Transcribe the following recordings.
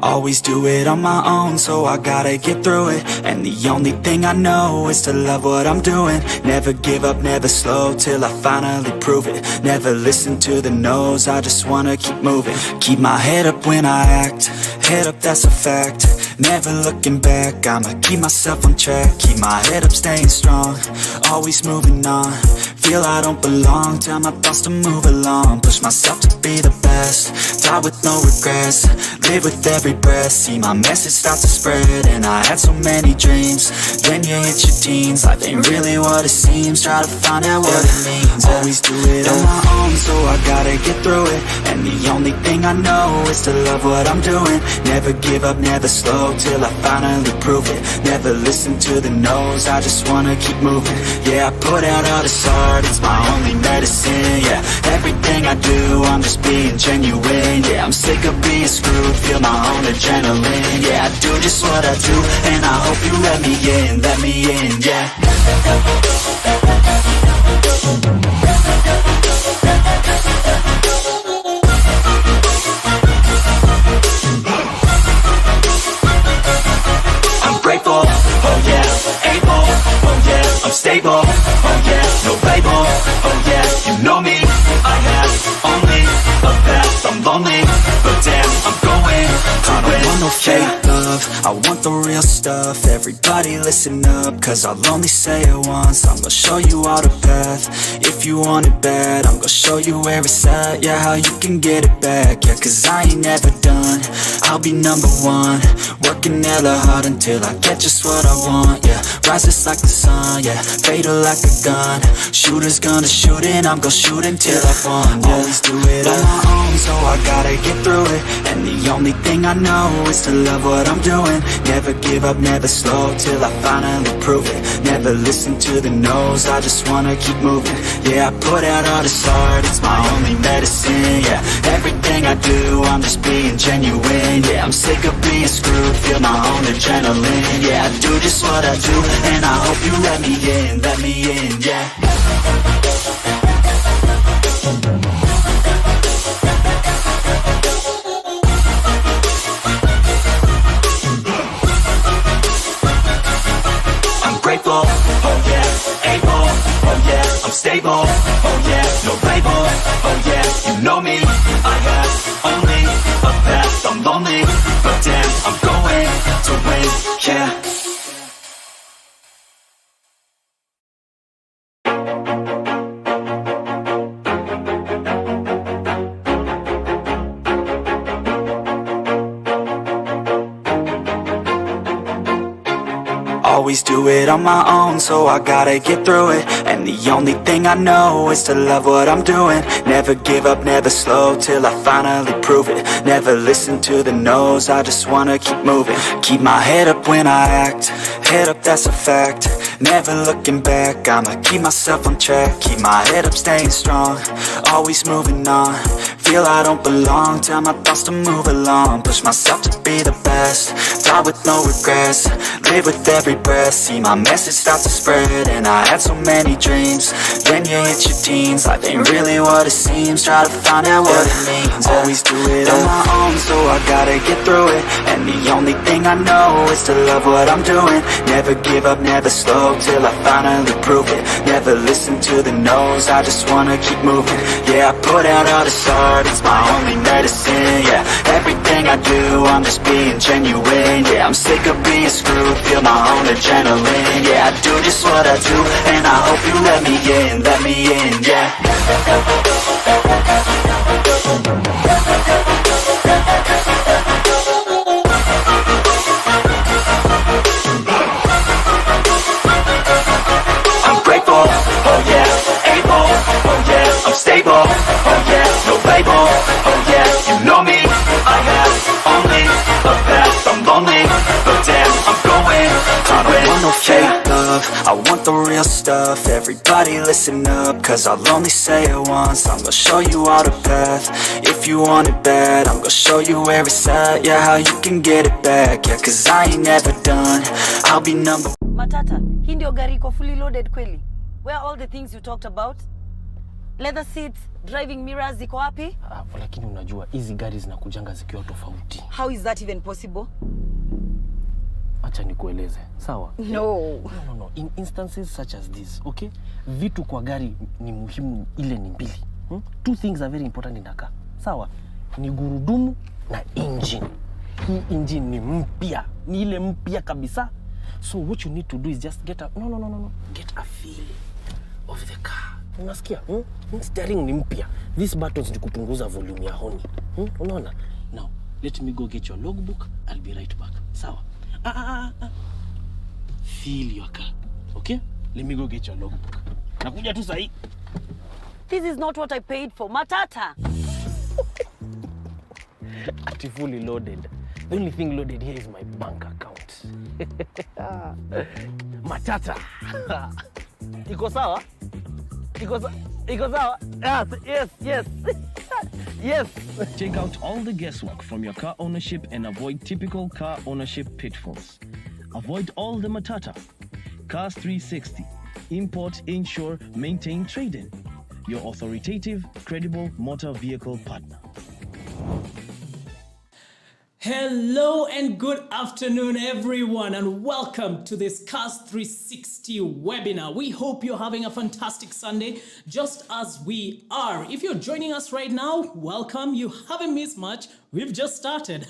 Always do it on my own, so I gotta get through it. And the only thing I know is to love what I'm doing. Never give up, never slow, till I finally prove it. Never listen to the no's, I just wanna keep moving. Keep my head up when I act, head up, that's a fact. Never looking back, I'ma keep myself on track. Keep my head up, staying strong, always moving on. Feel I don't belong, tell my thoughts to move along. Push myself to be the best, die with no regrets. Live with every breath, see my message start to spread. And I had so many dreams, then you hit your teens. Life ain't really what it seems, try to find out what it means. Always do it on my own, so I gotta get through it. And the only thing I know is to love what I'm doing. Never give up, never slow, till I finally prove it. Never listen to the no's, I just wanna keep moving. Yeah, I put out all this art, it's my only medicine. Yeah, everything I do, I'm just being genuine. Yeah, I'm sick of being screwed, feel my own adrenaline. Yeah, I do just what I do, and I hope you let me in, yeah. I'm grateful, oh yeah, able, oh yeah, I'm stable, oh yeah, no label, oh yeah, you know me, I have only a path, I'm lonely, but damn, I'm going to I don't want no fake love, I want the real stuff. Everybody listen up, cause I'll only say it once. I'm gonna show you all the path, if you want it bad. I'm gonna show you where it's at, yeah, how you can get it back. Yeah, cause I ain't never done, I'll be number one. Working hella hard until I get just what I want, yeah. Rises like the sun, yeah, fatal like a gun. Shooter's gonna shoot and I'm gonna shoot until I won, yeah. Always do it on my own, so I gotta get through it. And the only thing I know is to love what I'm doing. Never give up, never slow, till I finally prove it. Never listen to the no's, I just wanna keep moving. Yeah, I put out all this art, it's my only medicine. Yeah, everything I do, I'm just being genuine. Yeah, I'm sick of being screwed, feel my own adrenaline. Yeah, I do just what I do, and I hope you let me in, yeah. Grateful, oh yeah, able, oh yeah, I'm stable, oh yeah, no label, oh yeah, you know me, I have only a path, I'm lonely, but damn, I'm going to win, yeah. Always do it on my own, so I gotta get through it. And the only thing I know is to love what I'm doing. Never give up, never slow, till I finally prove it. Never listen to the no's, I just wanna keep moving. Keep my head up when I act, head up, that's a fact. Never looking back, I'ma keep myself on track. Keep my head up, staying strong, always moving on. Feel I don't belong, tell my thoughts to move along. Push myself to be the best, die with no regrets. Live with every breath, see my message start to spread. And I had so many dreams, then you hit your teens. Life ain't really what it seems, try to find out what it means. Always do it on my own, so I gotta get through it. And the only thing I know is to love what I'm doing. Never give up, never slow, till I finally prove it. Never listen to the no's, I just wanna keep moving. Yeah, I put out all this art, it's my only medicine. Yeah, everything I do, I'm just being genuine. Yeah, I'm sick of being screwed, feel my own adrenaline. Yeah, I do just what I do, and I hope you let me in, yeah. I'm grateful, oh yeah, able, oh yeah, I'm stable, oh yeah, no label, oh yeah, you know me, I have only a path, I'm lonely, but damn, I'm going to win. I don't want no fake love, I want the real stuff. Every everybody listen up, cause I'll only say it once. I'm gonna show you all the path. If you want it bad, I'm gonna show you where it's at. Yeah, how you can get it back. Yeah, cause I ain't never done. I'll be number. Matata, hii ndio gari iko fully loaded kweli? Where are all the things you talked about? Leather seats, driving mirrors, ziko wapi? Lakini unajua hizi gari zinakujanga zikiwa tofauti. How is that even possible? Acha nikueleze, sawa? No. No. In instances such as this, okay? Vitu kwa gari ni muhimu ile ni mbili. Two things are very important in a car. Sawa? Ni gurudumu na engine. Hii engine ni mpya. Ni ile mpya kabisa. So what you need to do is just get a get a feel of the car. Unasikia? Steering ni mpya. These buttons ni kupunguza volume ya honi. Unaona? Now, let me go get your logbook. I'll be right back. Sawa? Feel your car. Okay? Let me go get your logbook. Nakuja tu sahi. This is not what I paid for. Matata. Ati fully loaded. The only thing loaded here is my bank account. Matata. Iko sawa? Iko sawa? Yes. Yes. Take out all the guesswork from your car ownership and avoid typical car ownership pitfalls. Avoid all the matata. CARS360. Import, insure, maintain, trade-in. Your authoritative, credible motor vehicle partner. Hello and good afternoon, everyone, and welcome to this CARS360 webinar. We hope you're having a fantastic Sunday, just as we are. If you're joining us right now, welcome. You haven't missed much. We've just started.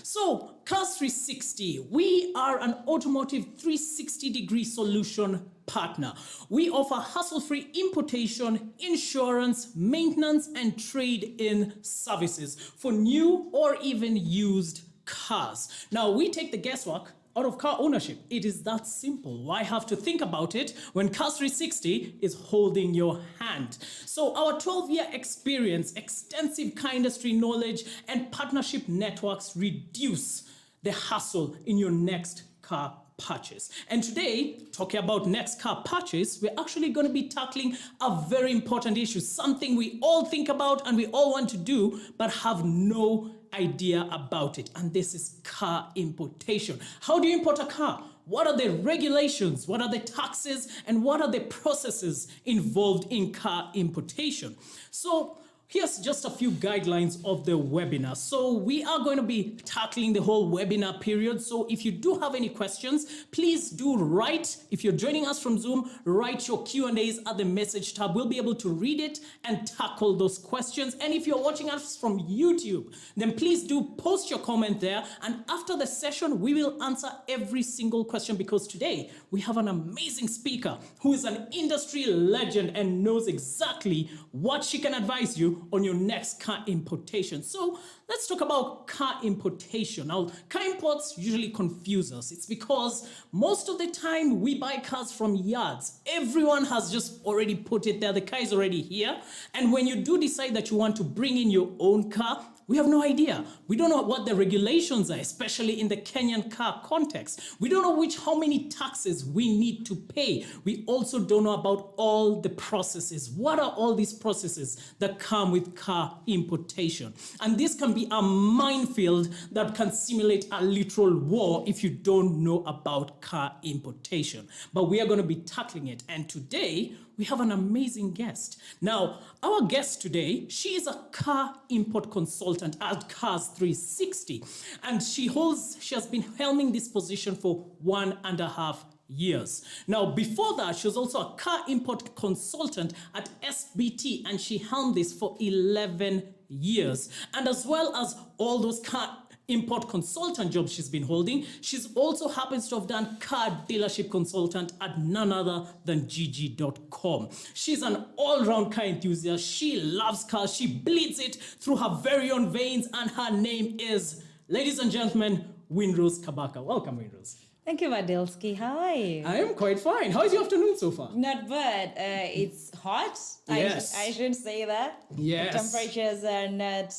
So, CARS360, we are an automotive 360-degree solution partner. We offer hassle-free importation, insurance, maintenance, and trade-in services for new or even used cars. Now, we take the guesswork out of car ownership. It is that simple. Why have to think about it when CARS360 is holding your hand? So our 12-year experience, extensive car industry knowledge, and partnership networks reduce the hassle in your next car purchase. And today, talking about next car purchase, we're actually going to be tackling a very important issue, something we all think about and we all want to do, but have no idea about it. And this is car importation. How do you import a car? What are the regulations? What are the taxes? And what are the processes involved in car importation? So here's just a few guidelines of the webinar. So we are going to be tackling the whole webinar period. So if you do have any questions, please do write. If you're joining us from Zoom, write your Q&As at the message tab. We'll be able to read it and tackle those questions. And if you're watching us from YouTube, then please do post your comment there. And after the session, we will answer every single question, because today we have an amazing speaker who is an industry legend and knows exactly what she can advise you on your next car importation. So let's talk about car importation. Now, car imports usually confuse us. It's because most of the time we buy cars from yards. Everyone has just already put it there. The car is already here. And when you do decide that you want to bring in your own car, we have no idea. We don't know what the regulations are, especially in the Kenyan car context. We don't know how many taxes we need to pay. We also don't know about all the processes. What are all these processes that come with car importation? And this can be a minefield that can simulate a literal war if you don't know about car importation. But we are going to be tackling it. And today, we have an amazing guest. Now, our guest today, she is a car import consultant at CARS360, and she has been helming this position for 1.5 years. Now, before that, she was also a car import consultant at SBT, and she helmed this for 11 years. And as well as all those car import consultant jobs she's been holding, she's also happens to have done car dealership consultant at none other than gg.com. She's an all-round car enthusiast. She loves cars. She bleeds it through her very own veins, and her name is, ladies and gentlemen, Windrose Kabaka. Welcome, Windrose. Thank you, Madilschy. How are you? I am quite fine. How is your afternoon so far? Not bad. It's hot. Yes. I should say that. Yes. The temperatures are not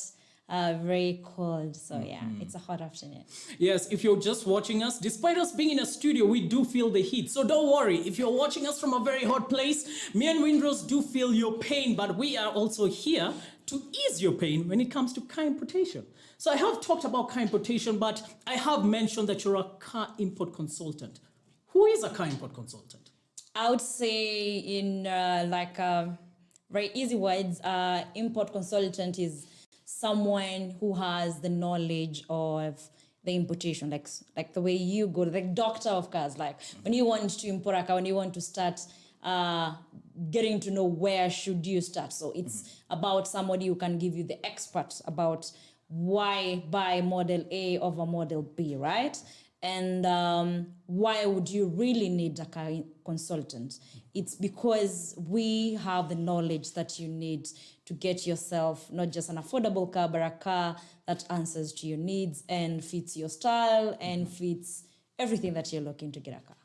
very cold. So yeah, it's a hot afternoon. Yes, if you're just watching us, despite us being in a studio, we do feel the heat. So don't worry, if you're watching us from a very hot place, me and Windrose do feel your pain, but we are also here to ease your pain when it comes to car importation. So I have talked about car importation, but I have mentioned that you're a car import consultant. Who is a car import consultant? I would say in very easy words, import consultant is someone who has the knowledge of the importation, like the way you go, the doctor of cars, like when you want to import a car, when you want to start getting to know where should you start. So it's about somebody who can give you the expert about why buy model A over model B, right? And why would you really need a car consultant? It's because we have the knowledge that you need to get yourself not just an affordable car, but a car that answers to your needs and fits your style and fits everything that you're looking to get a car.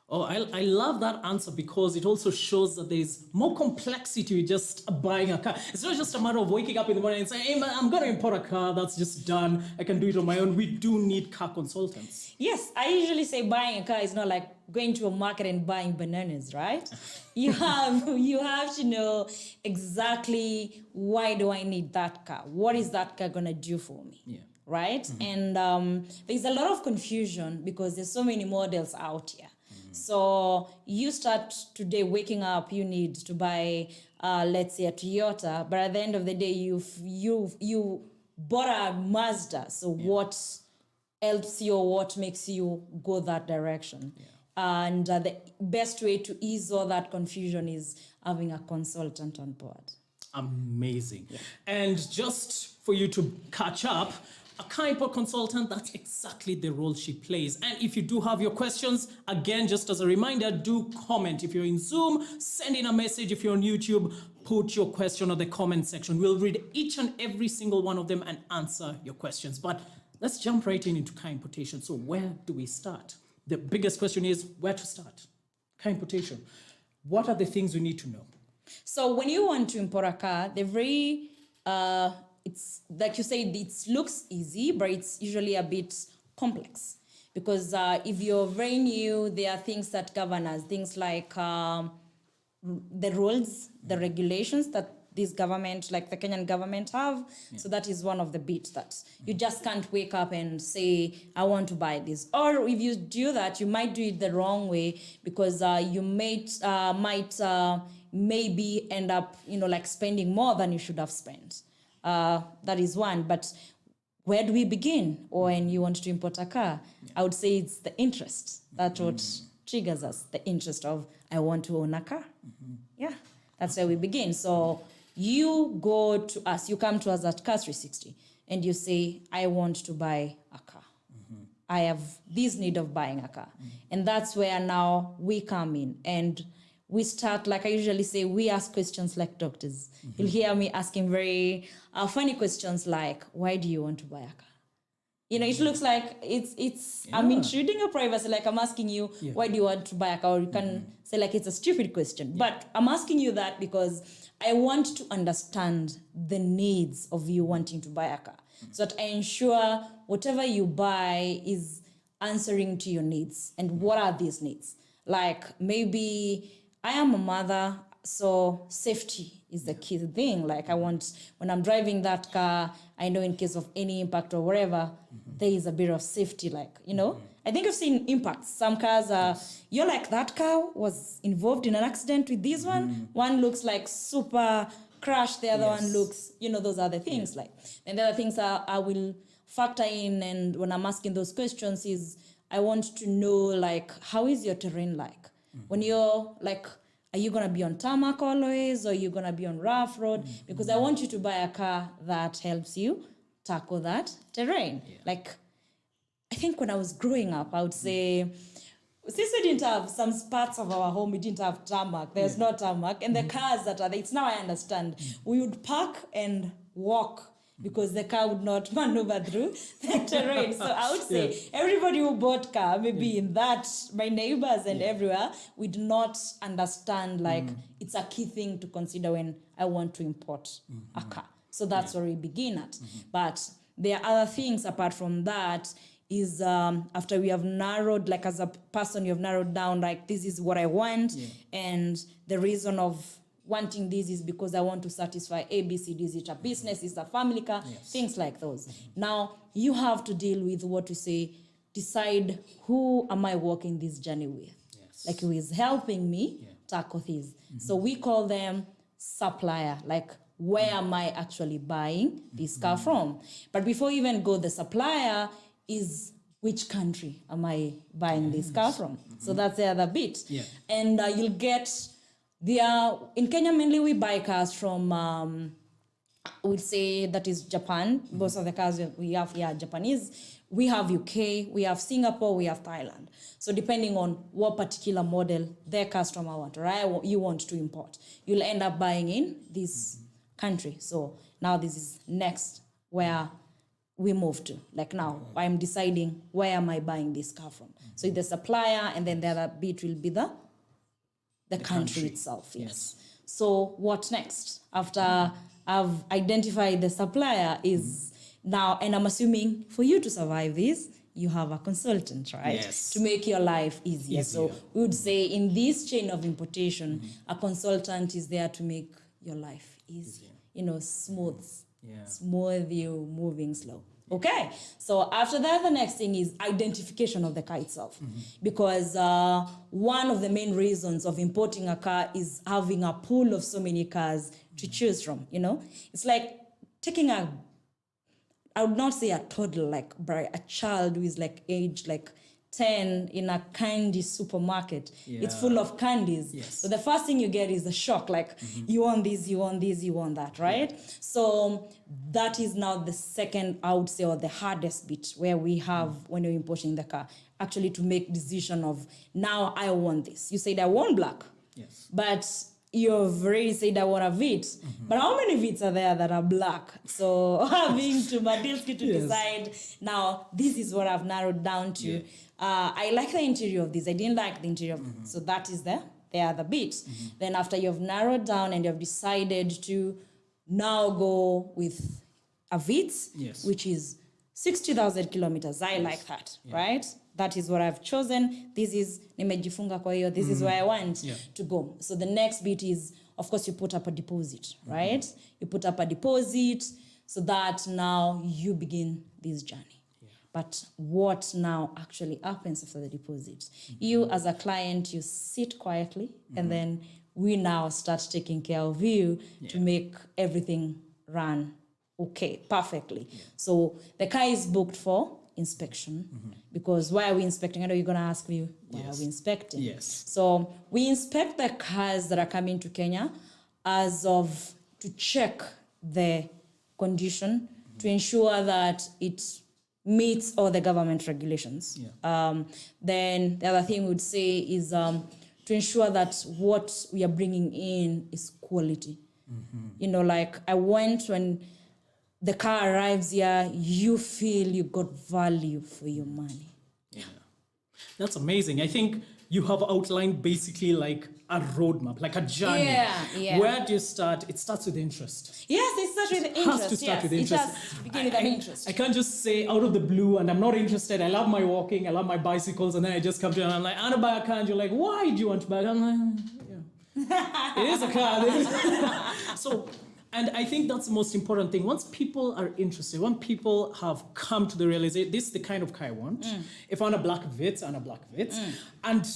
Oh, I love that answer because it also shows that there's more complexity with just buying a car. It's not just a matter of waking up in the morning and saying, hey man, I'm going to import a car. That's just done. I can do it on my own. We do need car consultants. Yes, I usually say buying a car is not like going to a market and buying bananas, right? You have to know exactly why do I need that car? What is that car going to do for me? Yeah. Right? And there's a lot of confusion because there's so many models out here. So you start today waking up, you need to buy, let's say a Toyota, but at the end of the day, you bought a Mazda. So what helps you or what makes you go that direction? Yeah. And the best way to ease all that confusion is having a consultant on board. Amazing. Yeah. And just for you to catch up, a car import consultant, that's exactly the role she plays. And if you do have your questions, again, just as a reminder, do comment. If you're in Zoom, send in a message. If you're on YouTube, put your question on the comment section. We'll read each and every single one of them and answer your questions. But let's jump right into car importation. So where do we start? The biggest question is where to start. Car importation. What are the things we need to know? So when you want to import a car, they're very... it's like you said, it looks easy, but it's usually a bit complex because if you're very new, there are things that govern us, things like the rules, the regulations that this government, like the Kenyan government have. Yeah. So that is one of the bits that you just can't wake up and say, I want to buy this. Or if you do that, you might do it the wrong way because you might maybe end up, like spending more than you should have spent. That is one, but where do we begin when you want to import a car? Yeah. I would say it's the interest. That's what triggers us, the interest of I want to own a car. Yeah, that's where we begin. So you go to us, you come to us at CARS360 and you say, I want to buy a car. I have this need of buying a car. And that's where now we come in and we start, like I usually say, we ask questions like doctors. You'll hear me asking very funny questions like, why do you want to buy a car? It looks like it's I'm intruding your privacy, like I'm asking you, why do you want to buy a car? Or you can say like it's a stupid question. But I'm asking you that because I want to understand the needs of you wanting to buy a car. So that I ensure whatever you buy is answering to your needs. And what are these needs? Like maybe I am a mother, so safety is the key thing. Like I want, when I'm driving that car, I know in case of any impact or whatever, there is a bit of safety, like, I think I've seen impacts. Some cars you're like, that car was involved in an accident with this one. One looks like super crashed, the other one looks, those other things. Like, and the other things I will factor in, and when I'm asking those questions is, I want to know, like, how is your terrain like? When you're like, are you going to be on tarmac always, or are you going to be on rough road? Because I want you to buy a car that helps you tackle that terrain. Yeah. Like, I think when I was growing up, I would say, since we didn't have some parts of our home, we didn't have tarmac. There's no tarmac. And the cars that are there, it's now I understand. We would park and walk because the car would not maneuver through the terrain. So I would say everybody who bought car, maybe in that, my neighbors and everywhere, we do not understand, like, it's a key thing to consider when I want to import a car. So that's where we begin at. But there are other things apart from that is after we have narrowed, like as a person, you have narrowed down, like this is what I want. And the reason of wanting this is because I want to satisfy A, B, C, D. Is it a business? Is it a family car? Things like those. Now, you have to deal with what we say, decide who am I walking this journey with? Like who is helping me tackle this. So we call them supplier, like where am I actually buying this car from? But before you even go, the supplier is which country am I buying this car from? So that's the other bit. And you'll get in Kenya, mainly we buy cars from, we'd say that is Japan. Most of the cars we have here are Japanese. We have UK, we have Singapore, we have Thailand. So depending on what particular model their customer want, right? You want to import, you'll end up buying in this country. So now this is next where we move to. Like now, I'm deciding where am I buying this car from. So the supplier, and then the other bit will be the country itself. Yes. So what next? After I've identified the supplier is now, and I'm assuming for you to survive this, you have a consultant, right? Yes. To make your life easier. So we would say in this chain of importation, a consultant is there to make your life easier. Smooth you moving slow. Okay, so after that, the next thing is identification of the car itself. Because one of the main reasons of importing a car is having a pool of so many cars to choose from, It's like taking I would not say a toddler, like a child who is like aged like 10 in a candy supermarket. It's full of candies. So the first thing you get is the shock, like you want this, you want this, you want that, right? So that is now the second, I would say, or the hardest bit where we have when you're importing the car, actually to make decision of now I want this. You said I want black, but you've already said I want a Vit, but how many Vits are there that are black? So having to Madilschy to decide, now this is what I've narrowed down to. I like the interior of this, I didn't like the interior of this. So that is the other bit. Then after you've narrowed down and you've decided to now go with a Vit, which is 60,000 kilometers. I like that, right? That is what I've chosen. This is nimejifunga kwa hiyo. This is where I want to go. So the next bit is, of course, you put up a deposit, right? You put up a deposit so that now you begin this journey. But what now actually happens after the deposit? You as a client, you sit quietly and then we now start taking care of you to make everything run perfectly. So the car is booked for inspection because why are we inspecting? I know you're going to ask me, why are we inspecting? So we inspect the cars that are coming to Kenya to check the condition, to ensure that it meets all the government regulations. Then the other thing we would say is to ensure that what we are bringing in is quality. Like I want when the car arrives here, you feel you got value for your money. That's amazing. I think you have outlined basically like a roadmap, like a journey. Where do you start? It starts with interest. Yes, it starts with interest. It has to start with interest. It has to begin with an interest. I can't just say out of the blue, and I'm not interested. I love my walking, I love my bicycles, and then I just come to you and I'm like, I want to buy a car, and you're like, why do you want to buy it? I'm like, it is a car. So, and I think that's the most important thing. Once people are interested, when people have come to the realization, this is the kind of car I want. If I want a black Vit, I want a black Vit. And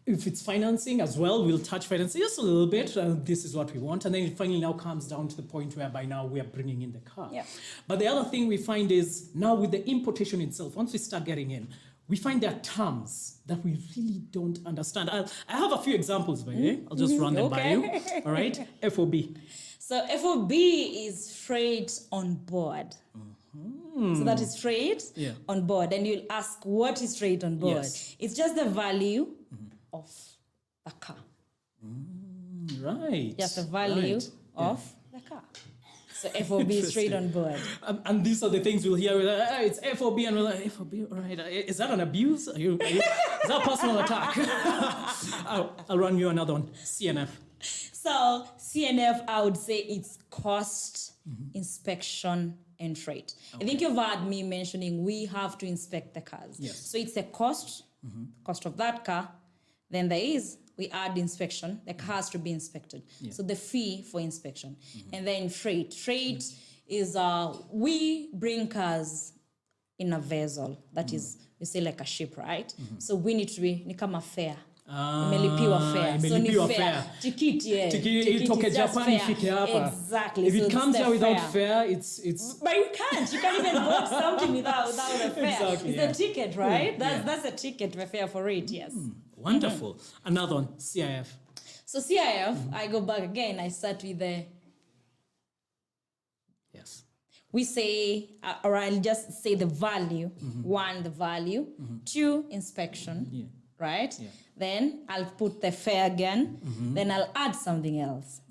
if it's financing as well, we'll touch financing just a little bit. This is what we want. And then it finally now comes down to the point where by now we are bringing in the car. But the other thing we find is now with the importation itself, once we start getting in, we find there are terms that we really don't understand. I have a few examples, by the way. I'll just run them by you. All right? FOB. So FOB is freight on board. So that is freight on board. And you'll ask, what is freight on board? It's just the value of the car. Right. Just the value of the car. So FOB is straight on board. And these are the things we'll hear. It's FOB, and we're like, FOB, all right. Is that an abuse? Is that a personal attack? I'll run you another one. CNF. So So CNF, I would say it's cost, inspection, and freight. I think you've heard me mentioning we have to inspect the cars. Yes. So it's a cost, cost of that car. Then we add inspection. The car has to be inspected. Yeah. So the fee for inspection. And then freight. Freight is we bring cars in a vessel that is, we say like a ship, right? So we need to be, ni kama fare. Imelipiwa fare. So ni imelipiwa fare. fare. Tikiti, Tikiti itoke is just Japan fare. ifike hapa. Exactly. If So it comes it's here the without fare, it's But you can't even book something without a fare. Exactly, It's a ticket, right? Yeah. That's a ticket, a fare for it, yes. wonderful. Another one, CIF. So CIF, I go back again, I start with the, Yes. we say, or I'll just say the value. One, the value. Two, inspection, right? Yeah. Then I'll put the fare again. Then I'll add something else,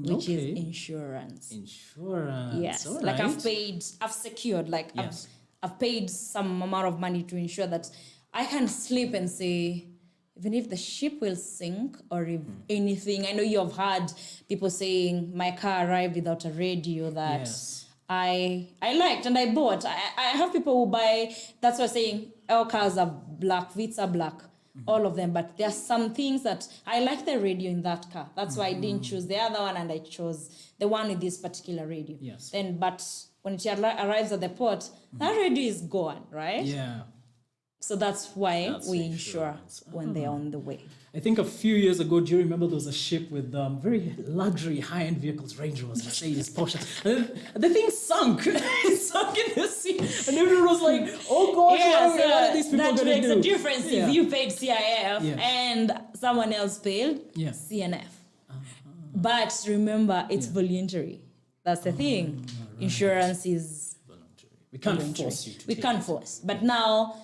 which is insurance. Insurance. Yes, All like right. I've secured, like Yes. I've paid some amount of money to ensure that I can sleep and say, even if the ship will sink or if anything, I know you have heard people saying my car arrived without a radio that Yes. I liked and I bought. I have people who buy, that's why I'm saying our cars are black, Vitz are black, all of them, but there are some things that I like the radio in that car. That's why I didn't choose the other one and I chose the one with this particular radio. Yes. Then, but when it arrives at the port, that radio is gone, right? Yeah. So that's why That's we insurance. insure when they're on the way. I think a few years ago, do you remember there was a ship with very luxury, high-end vehicles, Range Rovers, Mercedes, Porsche, and the thing sunk. It sunk in the sea, and everyone was like, "Oh gosh, what are these people that gonna makes do?" a difference Yeah. if you paid CIF Yeah. and someone else paid Yeah. CNF. But remember, it's voluntary. That's the thing. Insurance is We can't voluntary. force you to We take can't force. But now,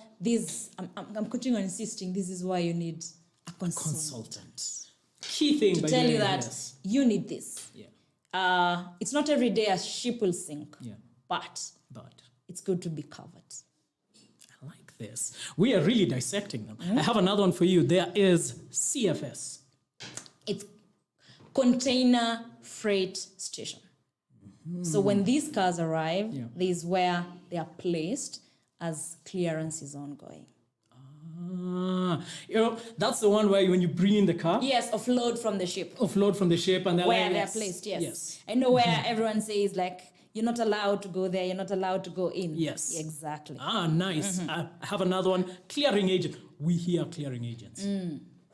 I'm continuing on insisting, this is why you need a consultant consultant. Key thing to by tell the you way, that yes. you need this. Yeah. It's not every day a ship will sink, Yeah. but But it's good to be covered. I like this. We are really dissecting them. I have another one for you. There is CFS. It's container freight station. So when these cars arrive, Yeah. this is where they are placed as clearance is ongoing. That's the one where when you bring in the car, Yes, offload from the ship. offload from the ship, and they're Where like, they're yes. placed, yes. Yes. I know where everyone says like, you're not allowed to go there, you're not allowed to go in. Yes. Exactly. Ah, nice. I have another one. Clearing agent. We hear clearing agents.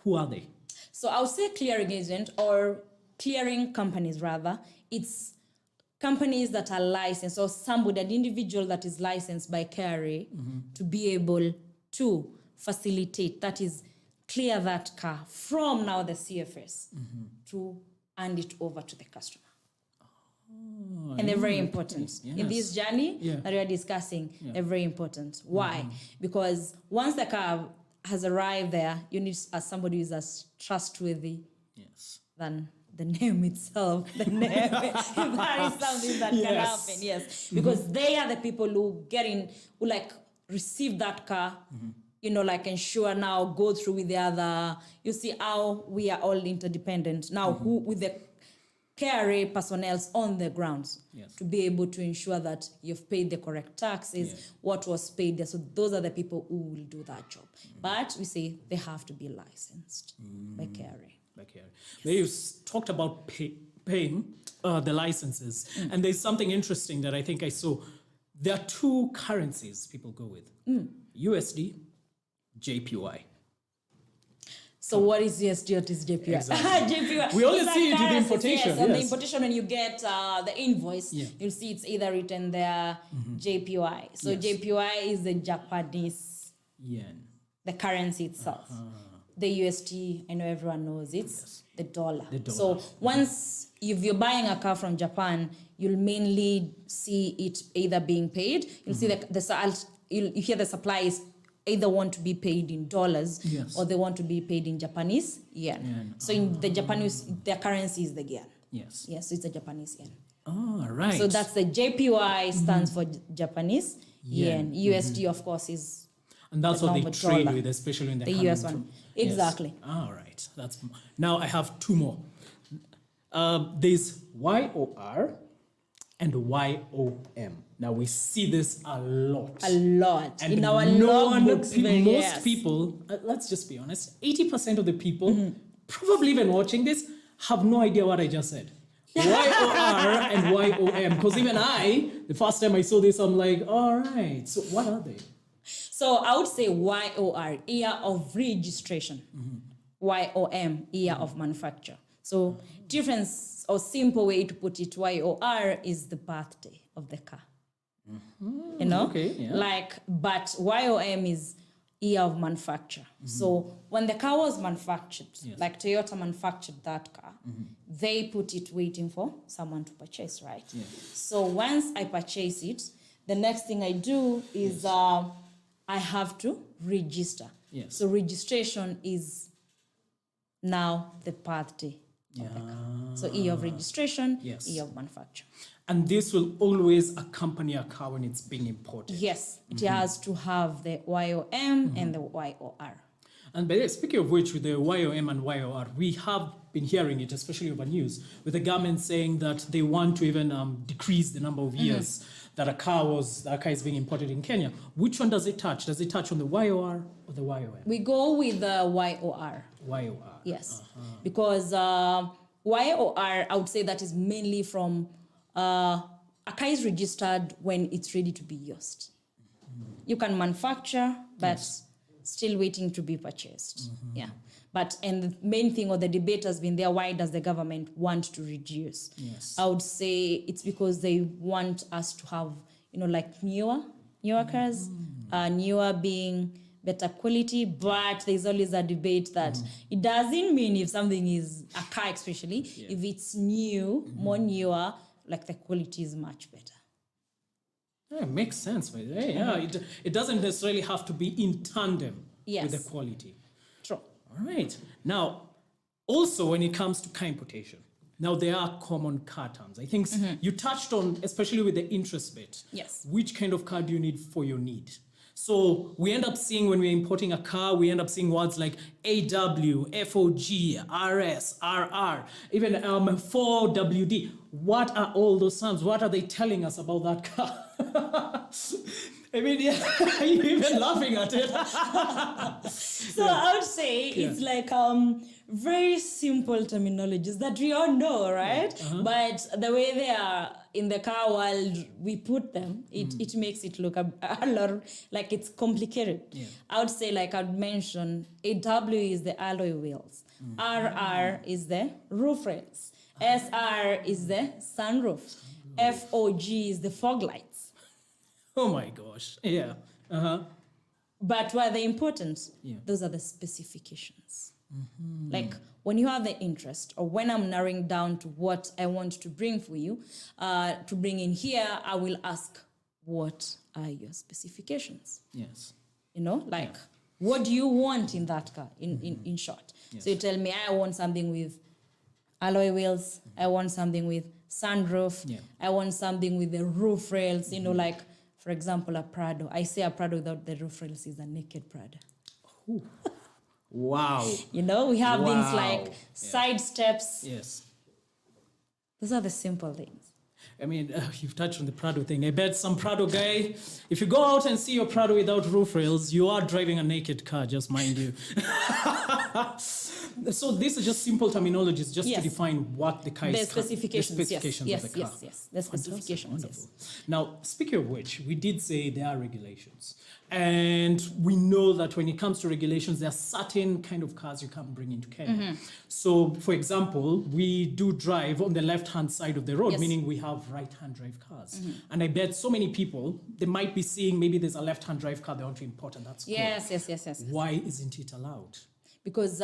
Who are they? So I would say clearing agent or clearing companies rather. It's companies that are licensed or somebody, an individual that is licensed by KRA to be able to facilitate, that is clear that car from now the CFS to hand it over to the customer. And they're very important. In this journey that we are discussing, they're very important. Why? Because once the car has arrived there, you need somebody who is as trustworthy Yes. than the name itself. The name, if that is something that can happen, yes. Because they are the people who who like receive that car, you know, like ensure now, go through with the other, you see how we are all interdependent. Now, who with the KRA personnel on the grounds to be able to ensure that you've paid the correct taxes, what was paid there. So those are the people who will do that job. But we say they have to be licensed by KRA. There you talked about paying the licenses, and there's something interesting that I think I saw. There are two currencies people go with: USD, JPY. So what is USD? What is JPY? Exactly. JPY. We only It's see it in the currencies, importation, Yes, on the yes. importation, when you get the invoice, you'll see it's either written there JPY. So JPY is the Japanese Yen. the currency itself. The USD, I know everyone knows it's the dollar. So once if you're buying a car from Japan, you'll mainly see it either being paid. You'll see you hear the suppliers either want to be paid in dollars or they want to be paid in Japanese yen. So in the Japanese, their currency is the yen. Yes. Yes, so it's a Japanese yen. Oh, right. So that's the JPY stands for Japanese yen. USD, of course, is and that's the what they normal trade dollar. with, especially when they're The coming US from. one. Exactly. Yes. All right. Now I have two more. There's YOR and YOM. Now we see this a lot. A lot. And in our no one, logbooks. most people, let's just be honest, 80% of the people, probably even watching this, have no idea what I just said. YOR and YOM. Because even I, the first time I saw this, I'm like, all right, so what are they? So I would say YOR, year of registration. YOM, year of manufacture. So difference or simple way to put it, YOR is the birthday of the car. You know? Okay, yeah. Like, but YOM is year of manufacture. So when the car was manufactured, like Toyota manufactured that car, they put it waiting for someone to purchase, right? So once I purchase it, the next thing I do is I have to register. So registration is now the birthday of the car. So year of registration, year of manufacture. And this will always accompany a car when it's being imported. Yes, it has to have the YOM and the YOR. And by the way, speaking of which, with the YOM and YOR, we have been hearing it, especially over news, with the government saying that they want to even decrease the number of years that a car is being imported in Kenya. Which one does it touch? Does it touch on the YOR or the YOM? We go with the YOR. YOR. Yes, because YOR, I would say that is mainly from a car is registered when it's ready to be used. You can manufacture, but still waiting to be purchased. Yeah. And the main thing or the debate has been there, why does the government want to reduce? I would say it's because they want us to have, like newer cars, newer being better quality, but there's always a debate that it doesn't mean if something is a car, especially if it's new, more newer, like the quality is much better. Yeah, it makes sense, by the way. Yeah, it doesn't necessarily have to be in tandem with the quality. True. All right. Now, also when it comes to car importation, now there are common car terms. I think you touched on, especially with the interest bit. Yes. Which kind of car do you need for your need? So we end up seeing when we're importing a car, we end up seeing words like AW, FOG, RS, RR, even 4WD. What are all those terms? What are they telling us about that car? I mean, are you even laughing at it? So I would say it's like very simple terminologies that we all know, right? But the way they are in the car world, we put them, it makes it look a lot like it's complicated. I would say, like I'd mention, AW is the alloy wheels, RR is the roof rails, SR is the sunroof, FOG is the fog lights. Oh my gosh, yeah. But what are they important? Those are the specifications. Like when you have the interest, or when I'm narrowing down to what I want to bring for you, to bring in here, I will ask, what are your specifications? Yes. What do you want in that car, in short? So you tell me, I want something with alloy wheels, I want something with sunroof, I want something with the roof rails, like, for example, a Prado. I say a Prado without the roof rails is a naked Prado. Wow. We have things like side steps. Yes. Those are the simple things. I mean, you've touched on the Prado thing. I bet some Prado guy, if you go out and see your Prado without roof rails, you are driving a naked car, just mind you. So this is just simple terminologies just to define what the car is. The specifications of the car. Yes. The specifications, wonderful. Now, speaking of which, we did say there are regulations. And we know that when it comes to regulations, there are certain kind of cars you can't bring into Kenya. So, for example, we do drive on the left-hand side of the road, meaning we have right-hand drive cars. And I bet so many people, they might be seeing maybe there's a left-hand drive car they want to import, and that's cool. Yes. Why isn't it allowed? Because,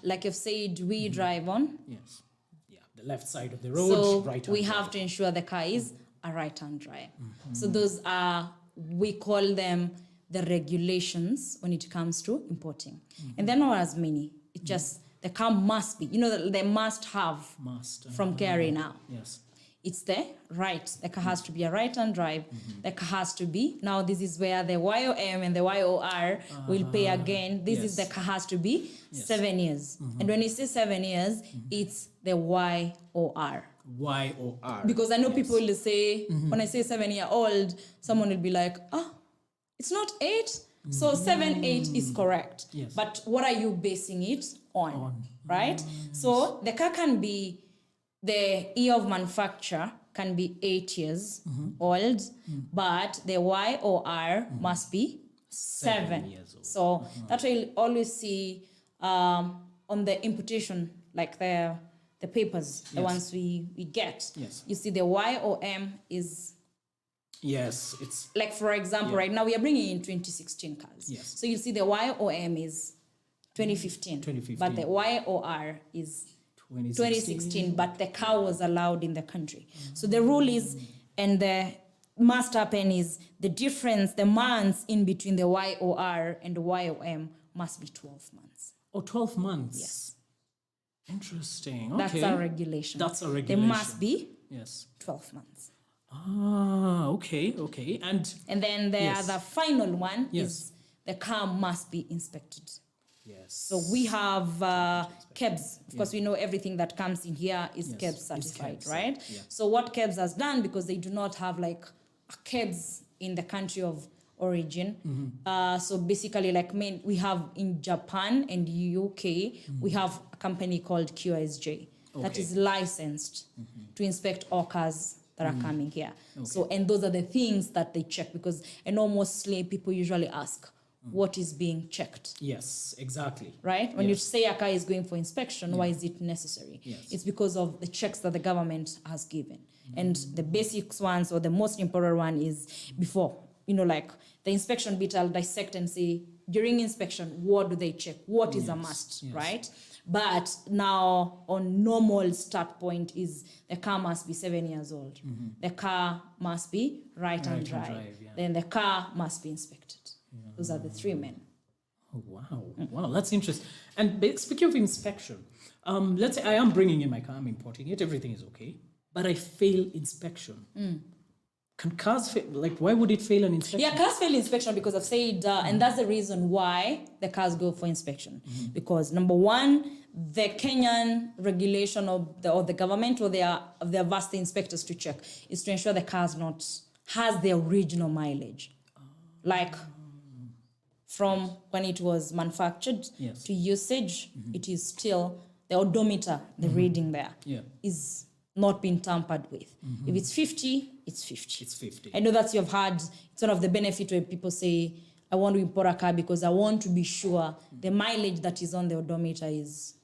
like you've said, we drive on. Yes. Yeah, the left side of the road, So right-hand we drive. have to ensure the car is a right-hand drive. So those are, we call them the regulations when it comes to importing. And they're not as many. It just, the car must be, they must have from KRA now. Yes. it's the right. The car has to be a right-hand drive. The car has to be, now this is where the YOM and the YOR will pay again. This is the car has to be 7 years. And when you say 7 years, it's the YOR. YOR. Because I know people will say, when I say 7-year-old, someone will be like, it's not 8. So 7, 8 is correct. Yes. But what are you basing it on? Right? So the car can be, the year of manufacture can be 8 years old, but the YOR must be 7 years old. So that you'll always see on the importation, like the papers, the ones we get. Yes. You see the YOM is, Yes, it's like for example, right now we are bringing in 2016 cars. Yes. So you'll see the YOM is 2015, 2015. but the YOR is 2016, but the car was allowed in the country. So the rule is, and the must happen is, the difference, the months in between the YOR and the YOM must be 12 months. 12 months. Yes. Interesting. Okay. That's a regulation. That's a There regulation. must be Yes. 12 months. Okay. And then the other final one is the car must be inspected. yes. So we have KEBS. Of course, we know everything that comes in here is KEBS certified, KEBS, right? yeah. So what KEBS has done, because they do not have like a KEBS in the country of origin. So basically, like we have in Japan and UK, we have a company called QSJ that is licensed to inspect all cars that are coming here. So, and those are the things that they check, because I know mostly people usually ask, what is being checked? Yes, exactly. Right? When you say a car is going for inspection, why is it necessary? Yes. It's because of the checks that the government has given. And the basics ones, or the most important one, is before, like the inspection bit, I'll dissect and say, during inspection, what do they check? What is a must, right? But now on normal start point is the car must be 7 years old. The car must be right-hand drive. Then the car must be inspected. Those are the 3 men. Oh, wow. Wow, that's interesting. And speaking of inspection, let's say I am bringing in my car, I'm importing it, everything is okay, but I fail inspection. Can cars fail? Like, why would it fail an inspection? Yeah, cars fail inspection because I've said, and that's the reason why the cars go for inspection. Because number one, the Kenyan regulation of the government, or their vast inspectors to check, is to ensure the car's has the original mileage. Like from when it was manufactured to usage, it is still the odometer, the reading there is not been tampered with. If it's 50, it's 50. It's 50. I know that you've had, it's one of the benefits when people say, I want to import a car because I want to be sure the mileage that is on the odometer is,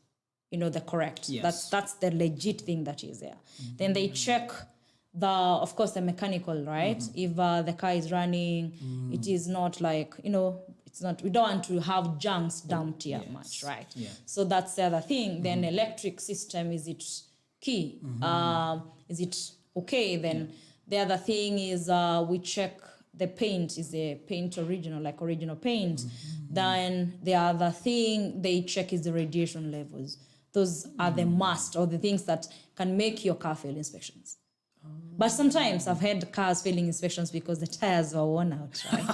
the correct. Yes. That's the legit thing that is there. Then they check of course, the mechanical, right? If the car is running, it is not like, it's not, we don't want to have junks dumped here much, right? Yeah. So that's the other thing. Then electric system, is it key? Is it okay? Then the other thing is we check the paint. Is the paint original, like original paint? Then the other thing they check is the radiation levels. Those are the must, or the things that can make your car fail inspections. But sometimes I've had cars failing inspections because the tires were worn out, right?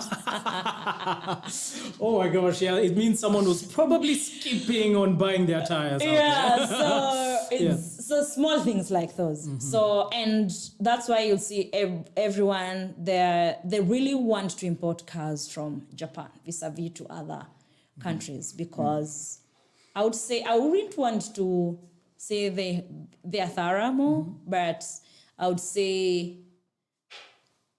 Oh my gosh, yeah. It means someone was probably skipping on buying their tires. Yeah, so it's so small things like those. So, and that's why you'll see everyone there, they really want to import cars from Japan vis-a-vis to other countries, because I would say, I wouldn't want to say they are thorough more, but I would say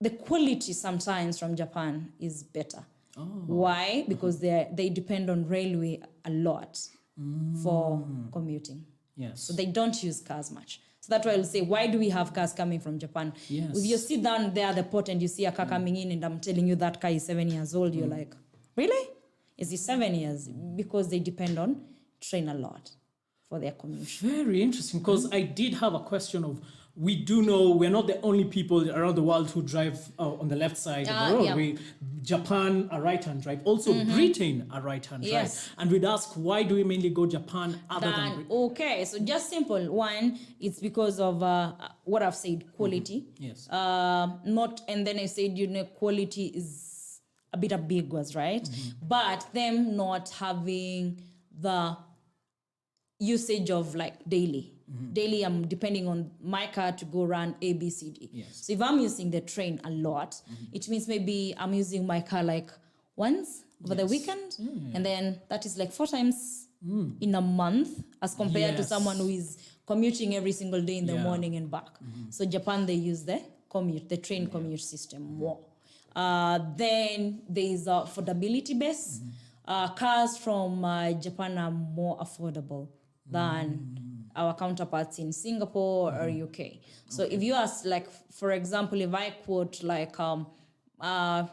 the quality sometimes from Japan is better. Why? Because they depend on railway a lot for commuting. Yes. So they don't use cars much. So that's why I'll say, why do we have cars coming from Japan? Yes. If you sit down there at the port and you see a car coming in and I'm telling you that car is 7 years old, you're like, really? Is it 7 years? Because they depend on train a lot for their commute. Very interesting, because I did have a question of we do know we're not the only people around the world who drive on the left side of the road. Yeah. Japan, a right-hand drive. Also, Britain, a right-hand Yes. drive. And we'd ask, why do we mainly go Japan other than Britain? Okay, so just simple. One, it's because of what I've said, quality. Yes. And then I said, quality is a bit ambiguous, right? But them not having the usage of like daily. Daily, I'm depending on my car to go run A, B, C, D. Yes. So if I'm using the train a lot, it means maybe I'm using my car like once over the weekend, and then that is like 4 times in a month as compared to Yes. someone who is commuting every single day in the Yeah. morning and back. So Japan, they use the train commute system more. Then there is affordability base. Cars from Japan are more affordable than our counterparts in Singapore or UK. So if you ask, like, for example, if I quote like a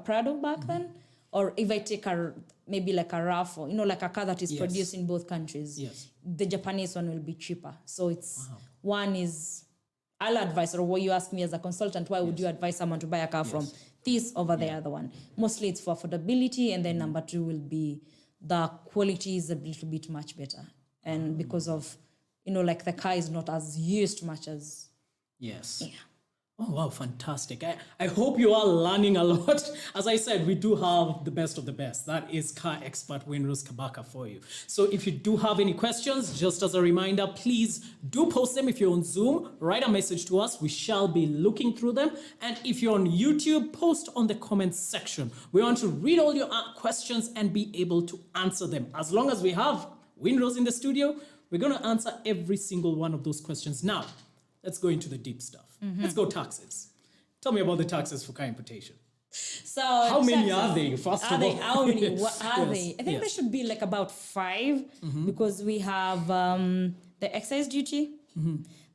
Prado back then, or if I take maybe like a RAV4, like a car that is produced in both countries, Yes. the Japanese one will be cheaper. So it's one is, I'll advise, or what you ask me as a consultant, why would you advise someone to buy a car from this over the other one? Mostly it's for affordability, and then number 2 will be the quality is a little bit much better. And because of, like the car is not as used much as... Yes. Yeah. Oh, wow, fantastic. I hope you are learning a lot. As I said, we do have the best of the best. That is car expert Kendi Kabaka for you. So if you do have any questions, just as a reminder, please do post them. If you're on Zoom, write a message to us. We shall be looking through them. And if you're on YouTube, post on the comments section. We want to read all your questions and be able to answer them. As long as we have Kendi in the studio, we're going to answer every single one of those questions. Now, let's go into the deep stuff. Let's go taxes. Tell me about the taxes for car importation. So How many taxes- are they, first of Are they? all? How many? What are Yes, they? I think yes. there should be like about 5 because we have the excise duty.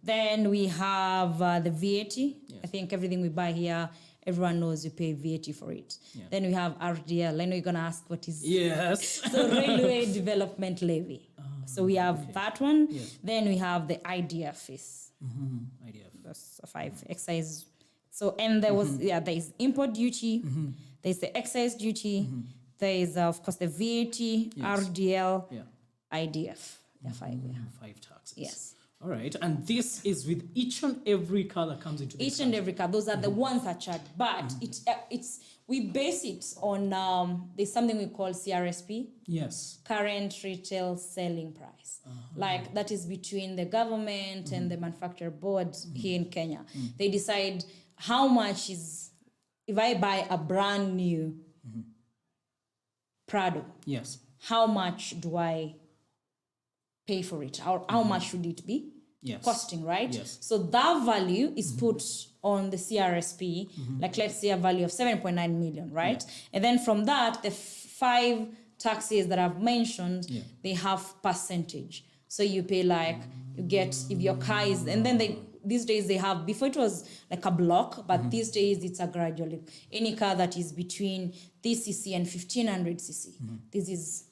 Then we have the VAT. I think everything we buy here, everyone knows you pay VAT for it. Then we have RDL. I know you're going to ask what is... Yes. So Railway Development Levy. So we have that one. Yes. Then we have the IDF fees. Idea. That's 5 excise. So, and there was, there is import duty, there's the excise duty, there is, of course, the VAT, RDL, Yeah. IDF. Yeah, 5, yeah. 5 taxes. Yes. All right. And this is with each and every car that comes into the Each and every car, those are the ones that charge. But we base it on, there's something we call CRSP, Yes. current retail selling price. Like that is between the government and the manufacturer board here in Kenya. They decide how much is, if I buy a brand new Prado, Yes. how much do I pay for it? How much should it be Yes. costing, right? Yes. So that value is put on the CRSP, like let's say a value of 7.9 million, right? And then from that, the 5 taxes that I've mentioned, they have percentage. So you pay like, you get, if your car is, and then these days they have, before it was like a block, but these days it's a gradual. Any car that is between this cc and 1500 cc, this is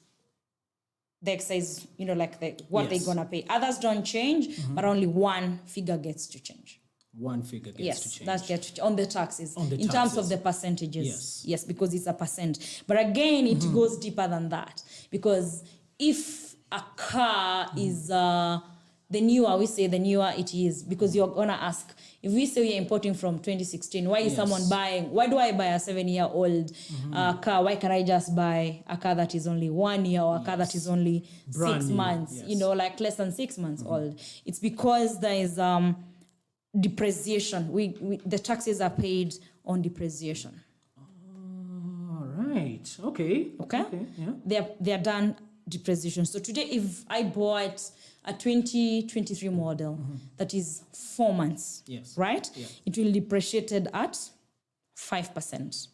the excise, like what they're gonna pay. Others don't change, but only one figure gets to change. One figure gets to change. That gets on the taxes. On the in terms of taxes. the percentages. Yes. Yes, because it's a percent. But again, it goes deeper than that. Because if a car is the newer, we say the newer it is, because you're gonna ask, if we say we're importing from 2016, why is someone buying, why do I buy a 7-year-old car? Why can't I just buy a car that is only 1 year or a car that is only Brand 6 new, months, yes. like less than 6 months old? It's because there is depreciation. The taxes are paid on depreciation. All right. Okay. Okay? Yeah. They are done depreciation. So today, if I bought a 2023 model that is 4 months, Yes. right? Yeah. It will depreciated at 5%.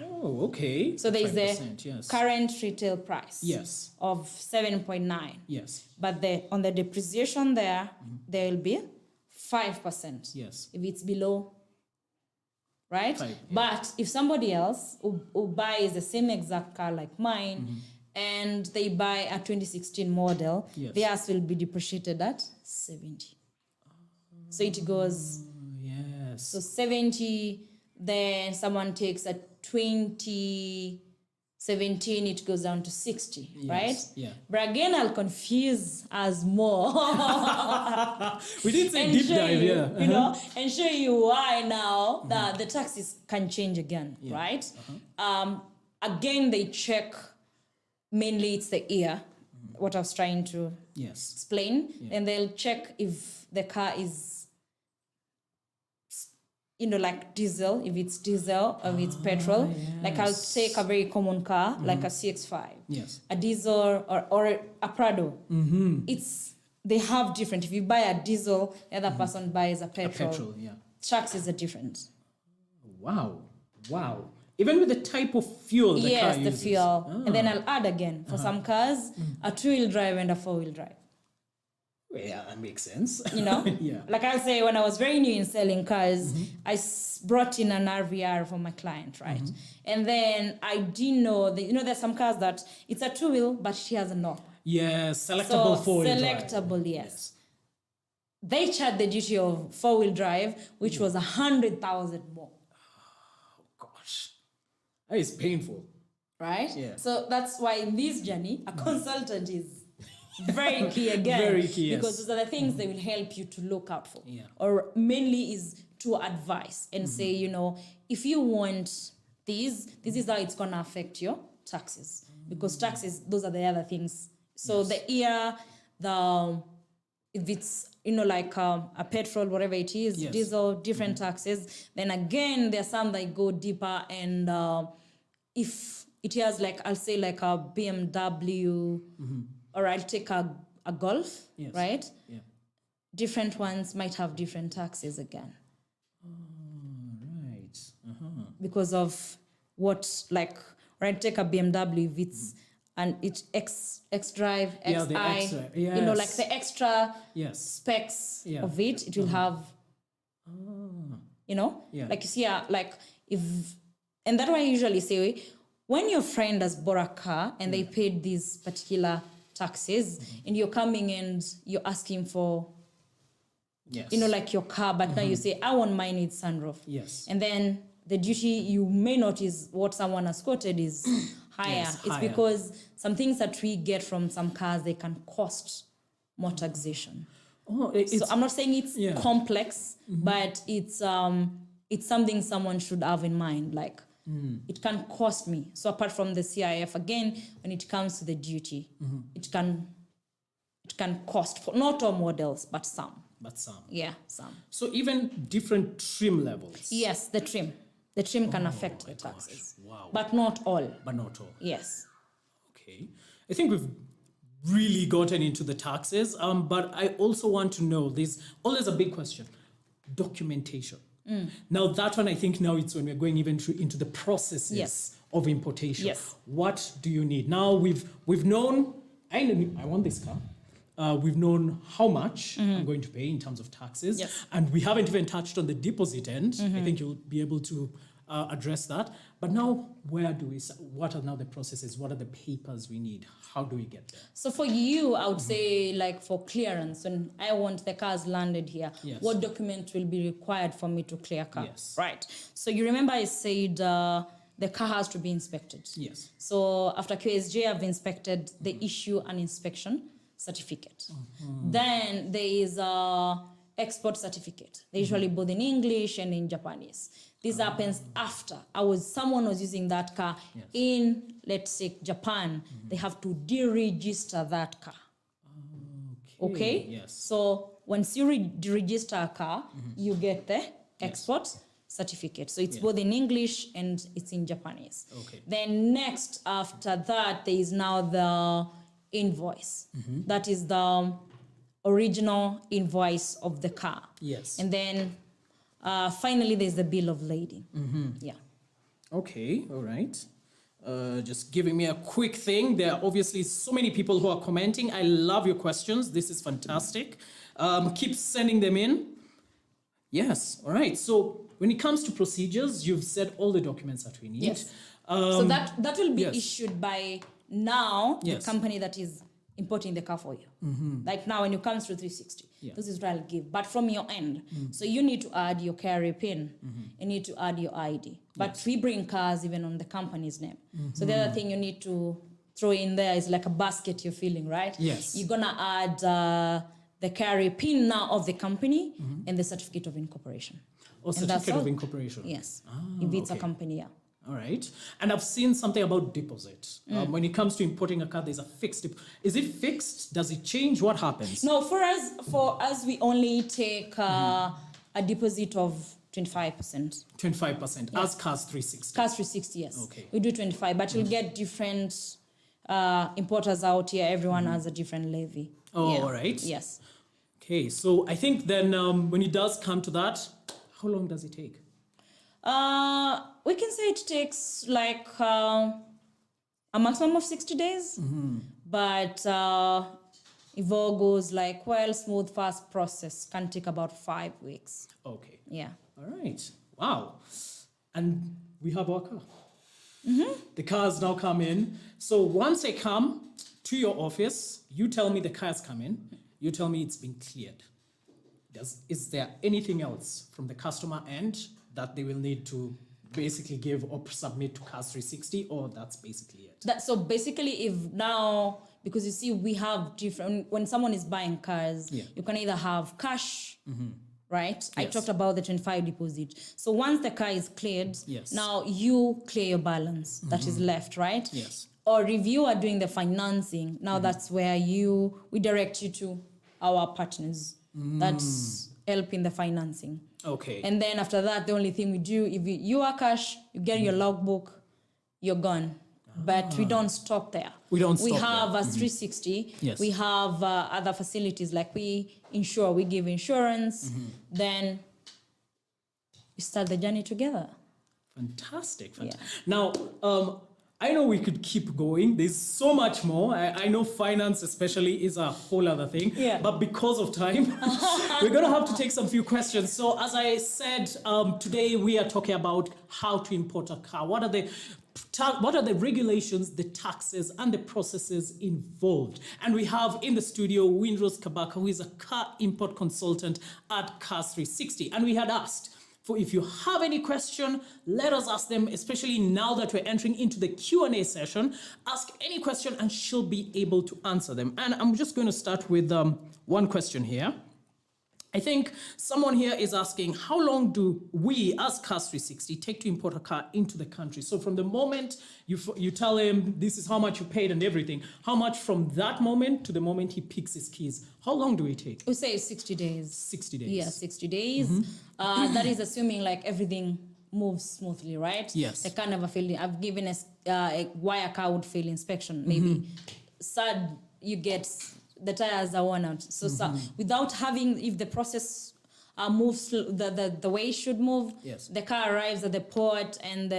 Oh, okay. So there is the 5%, yes. current retail price Yes. of 7.9. Yes. But on the depreciation there will be 5%. Yes. If it's below, right? 5, yeah. But if somebody else who buys the same exact car like mine and they buy a 2016 model, Yes. theirs will be depreciated at 70. So it goes, Yes. so 70, then someone takes a 2017, it goes down to 60, right? Yeah. But again, I'll confuse us more. We did say and deep show dive, you, yeah. you know, and show you why now that the taxes can change again, right? Again, they check, mainly it's the year, what I was trying to Yes. explain, and they'll check if the car is, you know, like diesel, if it's diesel or if it's petrol. Like I'll take a very common car, like a CX-5, Yes. a diesel or a Prado. They have different. If you buy a diesel, the other person buys a petrol. Petrol, yeah. Taxes are different. Wow. Even with the type of fuel the car Yes, the uses. fuel. And then I'll add again, for some cars, a 2-wheel drive and a 4-wheel drive. Yeah, that makes sense. You know? Yeah. Like I'll say, when I was very new in selling cars, I brought in an RVR for my client, right? And then I didn't know, that, you know, there's some cars that it's a 2-wheel, but she has a knob. Yes, selectable So 4-wheel drive. selectable, yes. They charged the duty of 4-wheel drive, which was 100,000 more. Gosh, that is painful. Right? Yeah. So that's why in this journey, a consultant is very key again. Very key, yes. Because those are the things they will help you to look out for. Yeah. Or mainly is to advise and say, you know, if you want this is how it's going to affect your taxes. Because taxes, those are the other things. So the year, if it's, you know, like a petrol, whatever it is, diesel, different taxes. Then again, there are some that go deeper, and if it has, like, I'll say like a BMW, or I'll take a Golf, right? Yeah. Different ones might have different taxes again. Right. Because of what, like, right, take a BMW, if it's and it's X drive, XI, Yeah, the X-drive, you know, like yes. the extra Yes. specs Yeah. of it will have, you know, Yeah. like you see, like if, and that's why I usually say, when your friend has bought a car and they paid these particular taxes, and you're coming and you're asking for, Yes. you know, like your car, but now you say, I want mine with sunroof. Yes. And then the duty, you may notice what someone has quoted is higher. Yes, It's higher. because some things that we get from some cars, they can cost more taxation. Oh, So I'm not saying it's Yeah. complex, but it's something someone should have in mind. Like, it can cost me. So apart from the CIF, again, when it comes to the duty, it can cost for not all models, but some. But some. Yeah, some. So even different trim levels. Yes, the trim. The trim can affect the gosh. taxes. Wow. But not all. But not all. Yes. Okay. I think we've really gotten into the taxes. But I also want to know, there's always a big question. Documentation. Now that one, I think now it's when we're going even into the processes Yes. of importation. Yes. What do you need? Now we've known, I want this car. We've known how much I'm going to pay in terms of taxes. Yes. And we haven't even touched on the deposit end. I think you'll be able to address that. But now, what are now the processes? What are the papers we need? How do we get there? So for you, I would say, like, for clearance, when I want the cars landed here, Yes. what document will be required for me to clear car? Yes. Right. So you remember I said the car has to be inspected. Yes. So after QSJ have inspected, they issue an inspection certificate. Then there is a export certificate. They usually both in English and in Japanese. This happens after someone was using that car in, let's say, Japan. They have to deregister that car. Okay? Yes. So once you deregister a car, you get the export certificate. So it's both in English and it's in Japanese. Okay. Then next, after that, there is now the invoice. That is the original invoice of the car. Yes. And then finally, there's the bill of lading. Yeah. Okay, all right. Just giving me a quick thing. There are obviously so many people who are commenting. I love your questions. This is fantastic. Keep sending them in. Yes, all right. So when it comes to procedures, you've said all the documents that we need. Yes. So that will be yes. issued by now Yes. the company that is importing the car for you. Like now when you come through 360, this is what I'll give. But from your end, so you need to add your carrier PIN, you need to add your ID. But we bring cars even on the company's name. So the other thing you need to throw in there is like a basket you're filling, right? Yes. You're gonna add the carrier PIN now of the company and the certificate of incorporation. Or certificate of incorporation. Yes. If it's a company, yeah. All right. And I've seen something about deposit. When it comes to importing a car, there's a fixed Is it fixed? Does it change? What happens? No, for us, we only take a deposit of 25%. 25%, as CARS360. CARS360, yes. Okay. We do 25, but you'll get different importers out here. Everyone has a different levy. Oh, Yeah. all right. Yes. Okay, so I think then when it does come to that, how long does it take? We can say it takes like a maximum of 60 days, but if all goes like well, smooth, fast process can take about 5 weeks. Okay. Yeah. All right. Wow. And we have our car. The cars now come in. So once they come to your office, you tell me the car's come in. You tell me it's been cleared. Is there anything else from the customer end that they will need to basically give or submit to CARS360, or that's basically it? So basically, if now, because you see, we have different, when someone is buying cars, you can either have cash, right? I talked about the 25 deposit. So once the car is cleared, now you clear your balance that is left, right? Yes. Or if you are doing the financing, now that's where we direct you to our partners that help in the financing. Okay. And then after that, the only thing we do, if you are cash, you get your logbook, you're gone. But we don't stop there. We have a 360. Yes. We have other facilities like we insure, we give insurance. Then we start the journey together. Fantastic. Yeah. Now, I know we could keep going. There's so much more. I know finance especially is a whole other thing. Yeah. But because of time, we're going to have to take some few questions. So as I said, today we are talking about how to import a car. What are the regulations, the taxes, and the processes involved? And we have in the studio Windrose Kabaka, who is a car import consultant at CARS360. And we had asked, if you have any question, let us ask them, especially now that we're entering into the Q&A session. Ask any question and she'll be able to answer them. And I'm just going to start with one question here. I think someone here is asking, how long do we as CARS360 take to import a car into the country? So from the moment you tell him this is how much you paid and everything, how much from that moment to the moment he picks his keys? How long do we take? We say 60 days. 60 days. Yeah, 60 days. That is assuming like everything moves smoothly, right? Yes. The car never failed. I've given why a car would fail inspection. Maybe sad you get the tires are worn out. So, without having, if the process moves the way it should move, the car arrives at the port and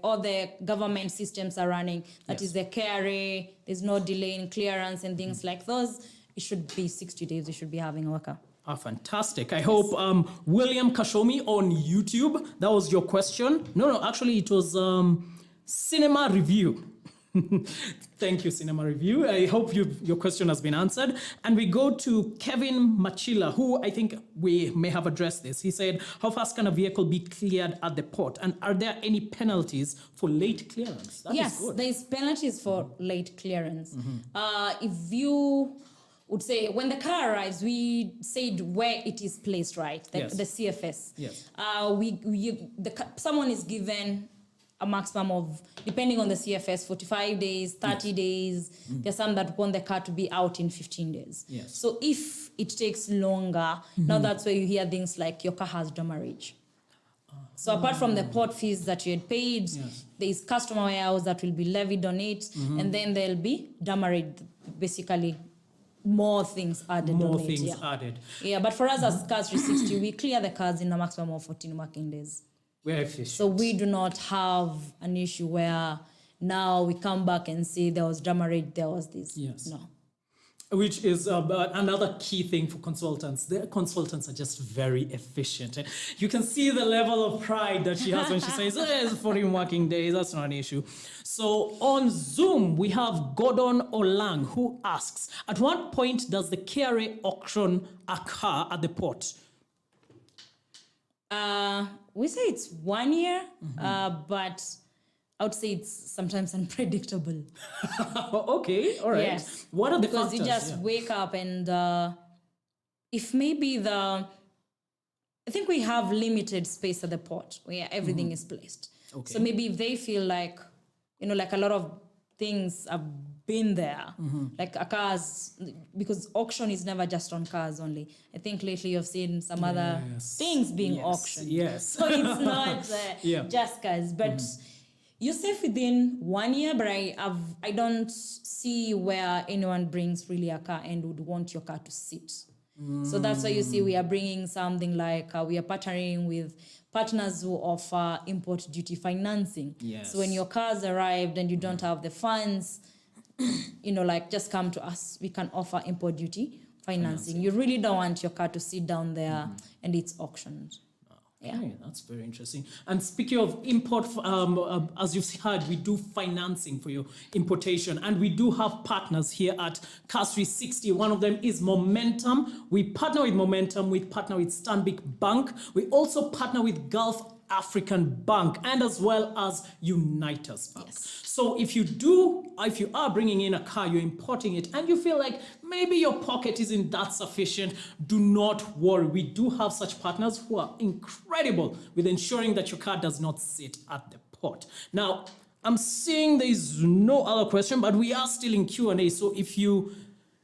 all the government systems are running. That is the KRA, there's no delay in clearance and things like those. It should be 60 days. We should be having a car. Fantastic. I hope William Kashomi on YouTube, that was your question. No, actually it was Cinema Review. Thank you, Cinema Review. I hope your question has been answered. And we go to Kevin Machila, who I think we may have addressed this. He said, how fast can a vehicle be cleared at the port? And are there any penalties for late clearance? Yes, there's penalties for late clearance. If you would say, when the car arrives, we said where it is placed, right? The CFS. Yes. Someone is given a maximum of, depending on the CFS, 45 days, 30 days. There's some that want the car to be out in 15 days. Yes. So if it takes longer, now that's where you hear things like your car has demurrage. So apart from the port fees that you had paid, there's customer warehouse that will be levied on it, and then there'll be demurrage, basically more things added on it. Added. Yeah, but for us as CARS360, we clear the cars in a maximum of 14 working days. We're efficient. So we do not have an issue where now we come back and say there was demurrage, there was this. Yes. No. Which is another key thing for consultants. The consultants are just very efficient. And you can see the level of pride that she has when she says, it's 14 working days, that's not an issue. So on Zoom, we have Gordon Olang, who asks, at what point does the KRA auction occur at the port? We say it's 1 year, but I would say it's sometimes unpredictable. Okay, all right. Yeah. What are the because factors? you just wake up and if maybe I think we have limited space at the port where everything is placed. Okay. So maybe if they feel like, like a lot of things have been there, like a cars, because auction is never just on cars only. I think lately you've seen some other things being auctioned. Yes. So it's not just cars, but you say within 1 year, but I don't see where anyone brings really a car and would want your car to sit. So that's why you see we are bringing something like we are partnering with partners who offer import duty financing. Yes. So when your car's arrived and you don't have the funds, like just come to us. We can offer import duty financing. You really don't want your car to sit down there and it's auctioned. Okay, that's very interesting. And speaking of import, as you've heard, we do financing for your importation, and we do have partners here at CARS360. One of them is Momentum. We partner with Momentum. We partner with Stanbic Bank. We also partner with Gulf African Bank and as well as Unitas Bank. Yes. So if you are bringing in a car, you're importing it, and you feel like maybe your pocket isn't that sufficient, do not worry. We do have such partners who are incredible with ensuring that your car does not sit at the port. Now, I'm seeing there is no other question, but we are still in Q&A. So if you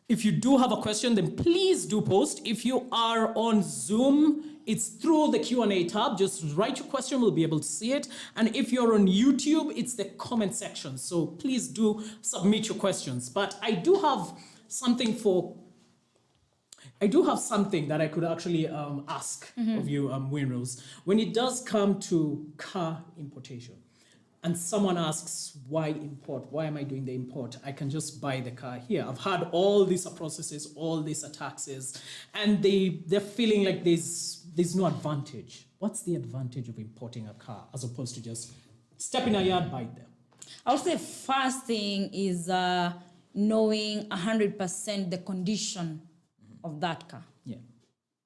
do have a question, then please do post. If you are on Zoom, it's through the Q&A tab. Just write your question, we'll be able to see it. And if you're on YouTube, it's the comment section. So please do submit your questions. But I do have something that I could actually ask of you, Winrose. When it does come to car importation, and someone asks, why import? Why am I doing the import? I can just buy the car here. I've had all these processes, all these taxes, and they're feeling like there's no advantage. What's the advantage of importing a car as opposed to just step in a yard, buy them? I would say first thing is knowing 100% the condition of that car. Yeah.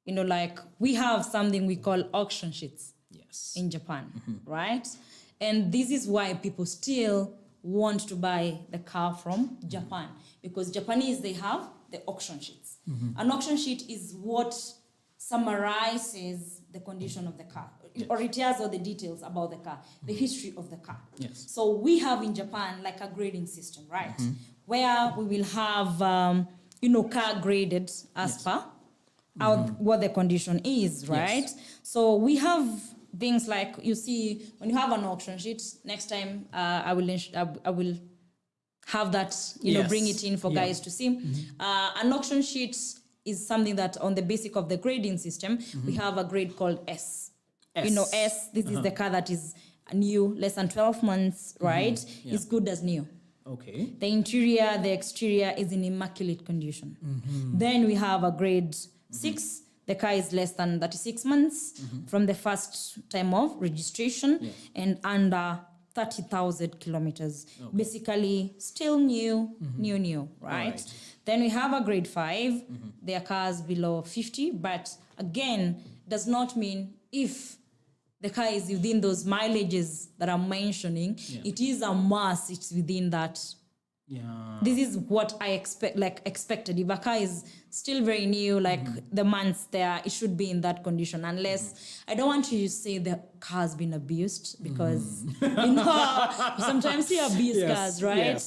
Like we have something we call auction sheets in Japan, right? And this is why people still want to buy the car from Japan, because Japanese, they have the auction sheets. An auction sheet is what summarizes the condition of the car, or it tells all the details about the car, the history of the car. Yes. So we have in Japan like a grading system, right? Where we will have, car graded as per what the condition is, right? Yes. So we have things like, you see, when you have an auction sheet, next time I will have that, bring it in for guys to see. An auction sheet is something that on the basic of the grading system, we have a grade called S. S, this is the car that is new, less than 12 months, right? It's good as new. Okay. The interior, the exterior is in immaculate condition. Then we have a grade 6. The car is less than 36 months from the first time of registration and under 30,000 kilometers. Okay. Basically, still new, new, right? Then we have a grade 5. There are cars below 50, but again, does not mean if the car is within those mileages that I'm mentioning, it is a must, it's within that. This is what I expected. If a car is still very new, the months there, it should be in that condition. Unless I don't want to say the car's been abused, because sometimes you abuse cars, right?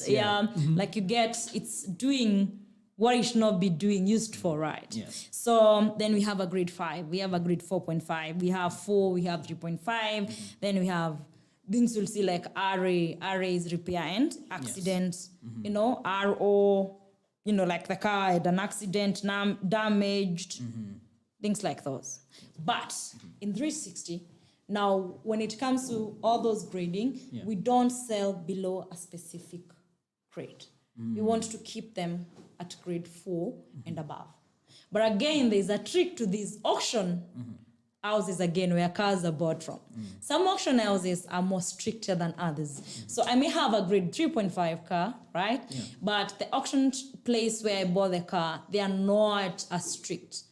Like it's doing what it should not be used for, right? Yes. So then we have a grade 5, we have a grade 4.5, we have 4, we have 3.5, then we have things you'll see like RA is repair and accident, RO, like the car had an accident, damaged, things like those. But in 360, now when it comes to all those grading, we don't sell below a specific grade. We want to keep them at grade 4 and above. But again, there's a trick to these auction houses again where cars are bought from. Some auction houses are more stricter than others. So I may have a grade 3.5 car, right? But the auction place where I bought the car, they are not as strict.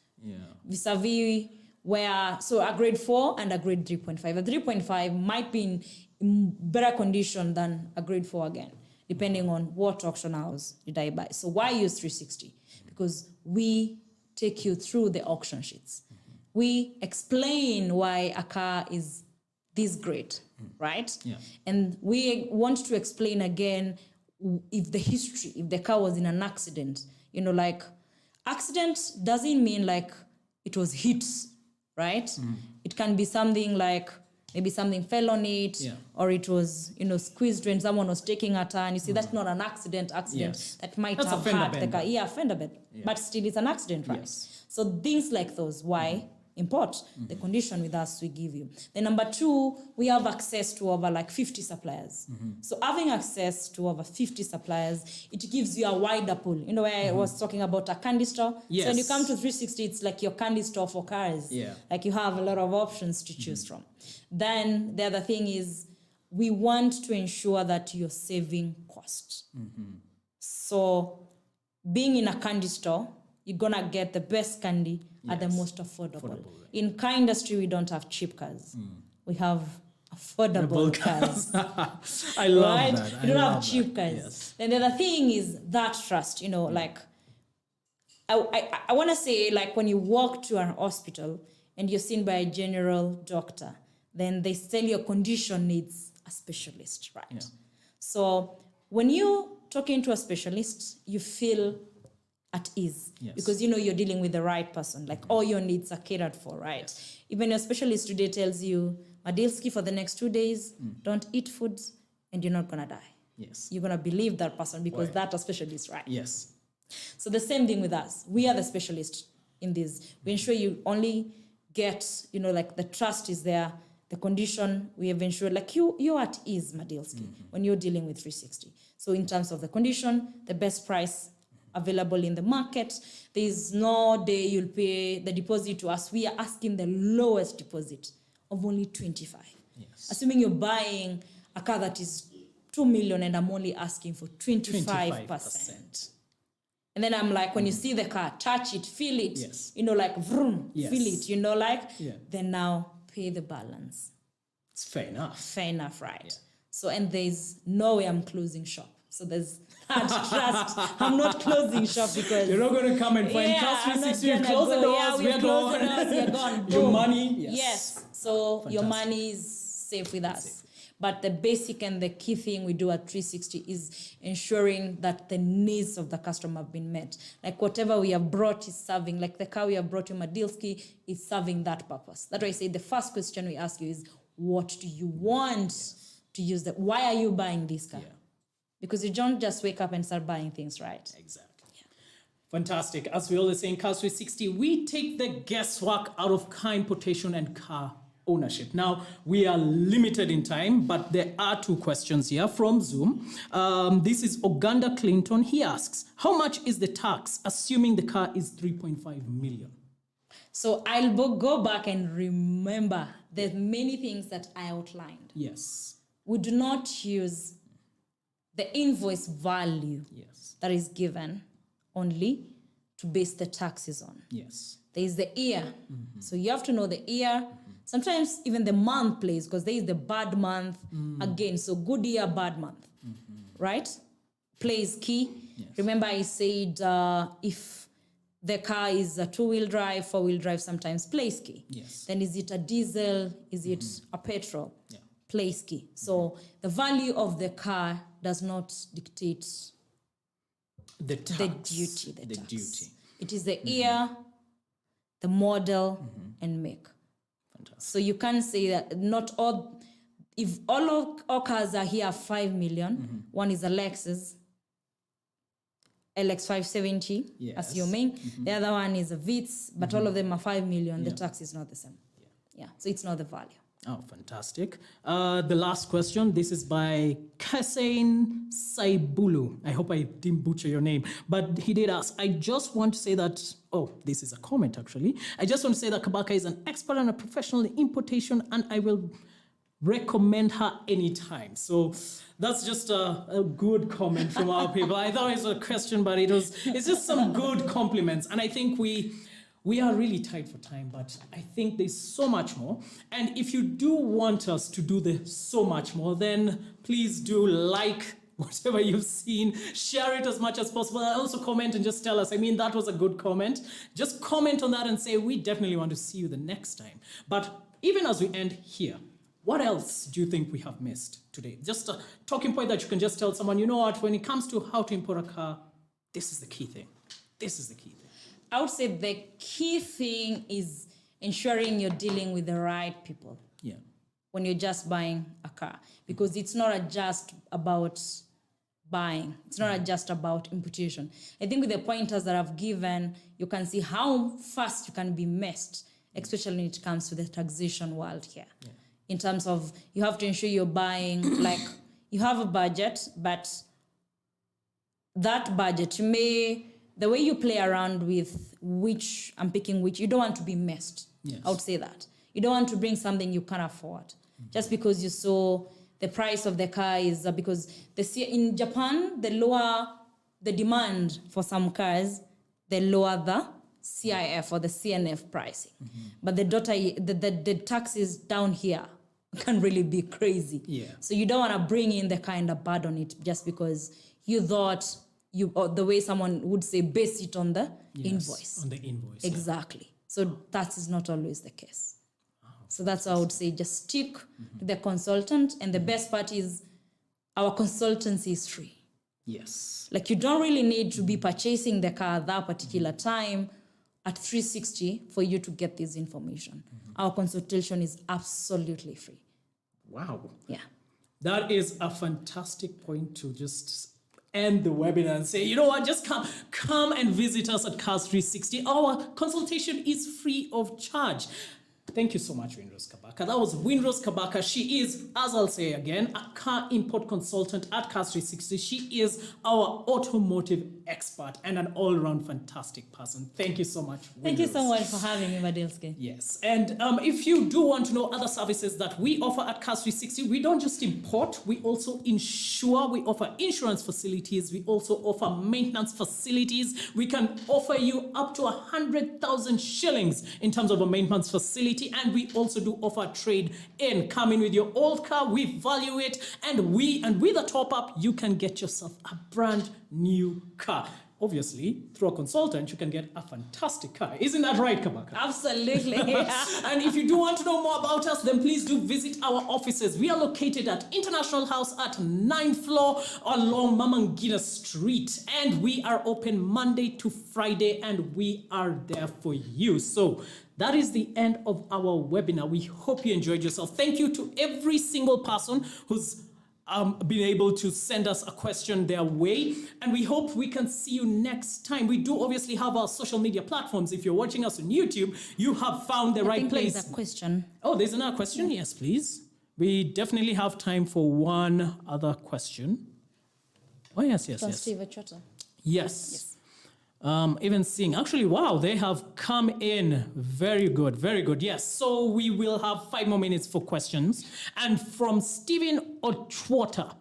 Vis-a-vis where, so a grade 4 and a grade 3.5. A 3.5 might be in better condition than a grade 4 again, depending on what auction house did I buy. So why use 360? Because we take you through the auction sheets. We explain why a car is this great, right? And we want to explain again if the history, if the car was in an accident, you know, like accident doesn't mean like it was hit, right? It can be something like maybe something fell on it, or it was, you know, squeezed when someone was taking a turn. You see, that's not an accident. That might That's have hurt the car. Yeah, fender bender. But still it's an accident, right? So things like those, why import the condition with us we give you. Then number 2, we have access to over like 50 suppliers. So having access to over 50 suppliers, it gives you a wider pool. You know, where I was talking about a candy store. So when you come to 360, it's like your candy store for cars. Like you have a lot of options to choose from. Then the other thing is we want to ensure that you're saving costs. So being in a candy store, you're gonna get the best candy at the most affordable. In car industry, we don't have cheap cars. We have affordable cars. I love that. We don't have cheap cars. Then the other thing is that trust, you know, like I want to say, like when you walk to an hospital and you're seen by a general doctor, then they tell your condition needs a specialist, right? So when you talking to a specialist, you feel at ease because you know you're dealing with the right person, like all your needs are catered for, right? Even your specialist today tells you, Madilschy, for the next 2 days, don't eat foods and you're not gonna die. You're gonna believe that person because that's a specialist, right? So the same thing with us. We are the specialist in this. We ensure you only get, you know, like the trust is there, the condition we have ensured, like you're at ease, Madilschy, when you're dealing with 360. So in terms of the condition, the best price available in the market, there is no day you'll pay the deposit to us. We are asking the lowest deposit of only 25. Assuming you're buying a car that is 2 million and I'm only asking for 25%. And then I'm like, when you see the car, touch it, feel it, you know, like vroom, feel it, you know, like, then now pay the balance. It's fair enough. Fair enough, right? So, and there's no way I'm closing shop. So there's that trust. I'm not closing shop because you're not going to come and find CARS360. You close the doors, we're gone. You're gone. Your money, yes. So your money is safe with us. But the basic and the key thing we do at 360 is ensuring that the needs of the customer have been met. Like whatever we have brought is serving, like the car we have brought you, Madilschy, is serving that purpose. That's why I say the first question we ask you is, what do you want to use that? Why are you buying this car? Because you don't just wake up and start buying things, right? Exactly. Fantastic. As we always say in CARS360, we take the guesswork out of car importation and car ownership. Now, we are limited in time, but there are 2 questions here from Zoom. This is Oganda Clinton. He asks, how much is the tax, assuming the car is 3.5 million? So I'll go back and remember there's many things that I outlined. We do not use the invoice value that is given only to base the taxes on. There is the year. So you have to know the year. Sometimes even the month plays because there is the bad month again. So good year, bad month, right? Plays key. Remember I said if the car is a 2-wheel drive, 4-wheel drive sometimes plays key. Then is it a diesel? Is it a petrol? Plays key. So the value of the car does not dictate the tax, the duty. The duty. It is the year, the model, and make. Fantastic. So you can say that not all, if all of our cars are here 5 million, one is a Lexus LX 570, assuming. The other one is a Vitz, but all of them are 5 million. The tax is not the same. So it's not the value. Oh, fantastic. The last question, this is by Kasein Saibulu. I hope I didn't butcher your name, but he did ask, I just want to say that, this is a comment actually. I just want to say that Kabaka is an expert and a professional in importation, and I will recommend her anytime. So that's just a good comment from our people. I thought it was a question, but it's just some good compliments. And I think we are really tight for time, but I think there's so much more. And if you do want us to do the so much more, then please do like whatever you've seen, share it as much as possible, and also comment and just tell us, I mean, that was a good comment. Just comment on that and say, we definitely want to see you the next time. But even as we end here, what else do you think we have missed today? Just a talking point that you can just tell someone, you know what, when it comes to how to import a car, this is the key thing. This is the key thing. I would say the key thing is ensuring you're dealing with the right people. Yeah. When you're just buying a car, because it's not just about buying. It's not just about importation. I think with the pointers that I've given, you can see how fast you can be messed, especially when it comes to the taxation world here. Yeah. In terms of, you have to ensure you're buying, like, you have a budget, but that budget, the way you play around with I'm picking which, you don't want to be messed. Yes. I would say that. You don't want to bring something you can't afford. Mm-hmm. Just because you saw the price of the car is because in Japan, the lower the demand for some cars, the lower the CIF or the CNF pricing. Mm-hmm. But the taxes down here can really be crazy. Yeah. So you don't want to bring in the kind of bad on it just because you thought or the way someone would say, base it on the invoice. On the invoice. Exactly. Yeah. So that is not always the case. Oh, so that's why I would say just stick to the consultant. And the best part is our consultancy is free. Yes. Like you don't really need to be purchasing the car at that particular time at 360 for you to get this information. Mm-hmm. Our consultation is absolutely free. Wow. Yeah. That is a fantastic point to just end the webinar and say, you know what, just come and visit us at CARS360. Our consultation is free of charge. Thank you so much, Windrose Kabaka. That was Windrose Kabaka. She is, as I'll say again, a car import consultant at CARS360. She is our automotive expert and an all-round fantastic person. Thank you so much, Windrose. Thank you so much for having me, Madilschy. Yes, and if you do want to know other services that we offer at CARS360, we don't just import, we also insure. We offer insurance facilities. We also offer maintenance facilities. We can offer you up to 100,000 shillings in terms of a maintenance facility. And we also do offer trade in. Come in with your old car, we value it, and with a top up, you can get yourself a brand new car. Obviously, through a consultant, you can get a fantastic car. Isn't that right, Kabaka? Absolutely. And if you do want to know more about us, then please do visit our offices. We are located at International House at 9th floor along Mamangina Street. And we are open Monday to Friday, and we are there for you. So that is the end of our webinar. We hope you enjoyed yourself. Thank you to every single person who's been able to send us a question their way. And we hope we can see you next time. We do obviously have our social media platforms. If you're watching us on YouTube, you have found the right place. There's a question. Oh, there's another question? Yes, please. We definitely have time for one other question. Oh, yes. From Steve Achota. Yes. Even seeing, actually, wow, they have come in. Very good, very good. Yes, so we will have 5 more minutes for questions. And from Stephen Ochwota,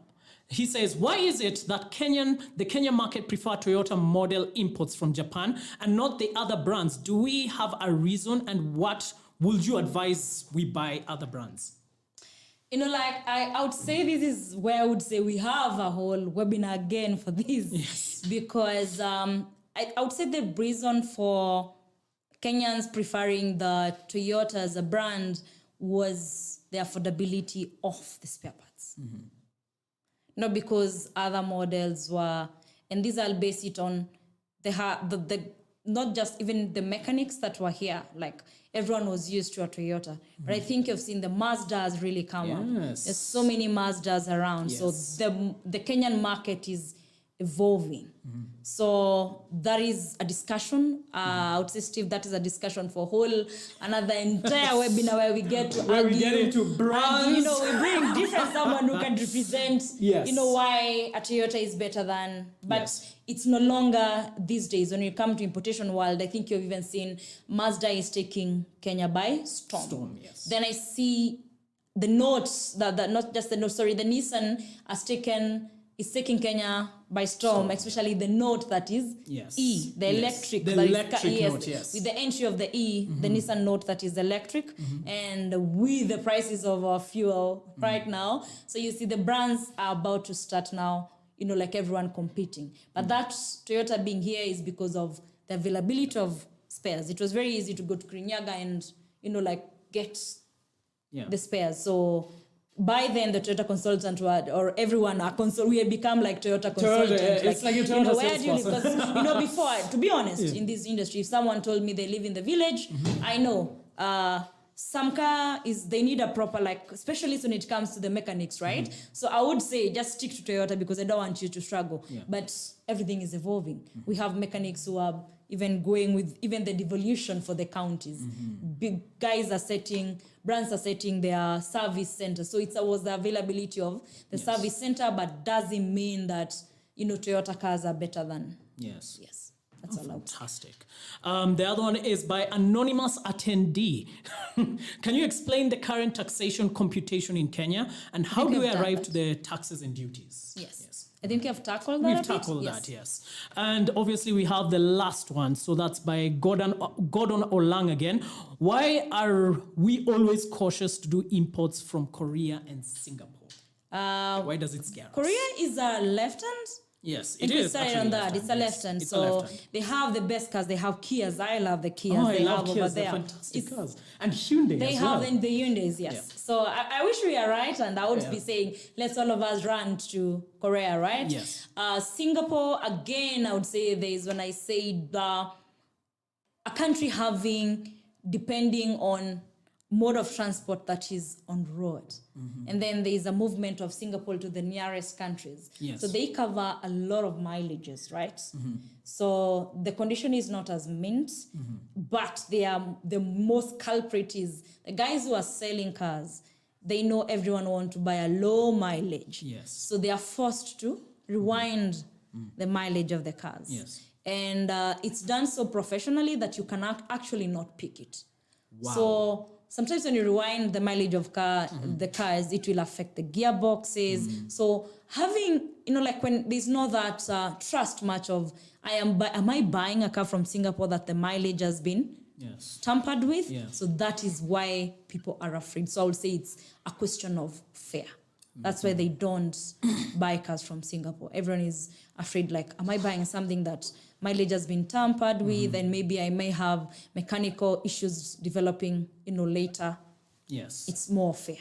he says, why is it that the Kenyan market prefer Toyota model imports from Japan and not the other brands? Do we have a reason, and what would you advise we buy other brands? You know, like I would say this is where I would say we have a whole webinar again for this. Yes. Because I would say the reason for Kenyans preferring the Toyota as a brand was the affordability of the spare parts. Mm-hmm. Not because other models were, and these I'll base it on the not just even the mechanics that were here, like everyone was used to a Toyota. Mm-hmm. But I think you've seen the Mazdas really come up. There's so many Mazdas around. Yes. So the Kenyan market is evolving. So that is a discussion. I would say, Steve, that is a discussion for another entire webinar where we get to Where we argue, get into brands. and, we bring different someone who can represent, Yes. why a Toyota is better than. But Yes. it's no longer these days. When you come to importation world, I think you've even seen Mazda is taking Kenya by storm. Yes. Then I see the notes the Nissan is taking Kenya by storm, especially the note that is Yes. E, the Yes. electric. The that is electric yes, note, yes. with the entry of the E, the Nissan note that is electric, and with the prices of our fuel right now. So you see the brands are about to start now, like everyone competing. But that Toyota being here is because of the availability of spares. It was very easy to go to Kirinyaga and, get the spares. So by then the Toyota consultant or everyone we have become like Toyota consultant. It's like a Toyota where do you live? salesperson. Because before, to be honest, in this industry, if someone told me they live in the village, I know some car they need a proper especially when it comes to the mechanics, right? So I would say just stick to Toyota because I don't want you to struggle. Yeah. But everything is evolving. We have mechanics who are even going with even the devolution for the counties. Big brands are setting their service center. So it was the availability of the service center, but doesn't mean that, Toyota cars are better than. Yes. That's all out. Fantastic. The other one is by anonymous attendee. Can you explain the current taxation computation in Kenya and how do we I've done arrive that. to the taxes and duties? Yes. I think you have tackled that. We've a bit. tackled that, yes. And obviously we have the last one. So that's by Gordon Olang again. Why are we always cautious to do imports from Korea and Singapore? Why does it scare us? Korea is a left hand. Yes, It it is. started actually on that. left-hand, It's a yes. left hand. It's a So left-hand. they have the best cars. They have Kias. I love the Kias. Oh, I they love have over Kias. They're there. fantastic It's- cars. And Hyundai They as have well. the Hyundais, yes. Yeah. So I wish we are right, and I would Yeah. be saying, let's all of us run to Korea, right? Yes. Singapore, again, I would say there is when I say a country having, depending on mode of transport that is on road. And then there is a movement of Singapore to the nearest countries. Yes. So they cover a lot of mileages, right? So the condition is not as mint, but they are the most culprit is the guys who are selling cars. They know everyone wants to buy a low mileage. Yes. So they are forced to rewind the mileage of the cars. Yes. And it's done so professionally that you can actually not pick it. Wow. So sometimes when you rewind the mileage of the cars, it will affect the gearboxes. So having, when there's no that trust much of, am I buying a car from Singapore that the mileage has been Yes. tampered with? Yeah. So that is why people are afraid. So I would say it's a question of fear. That's why they don't buy cars from Singapore. Everyone is afraid, am I buying something that mileage has been tampered with and maybe I may have mechanical issues developing, later. Yes. It's more fair.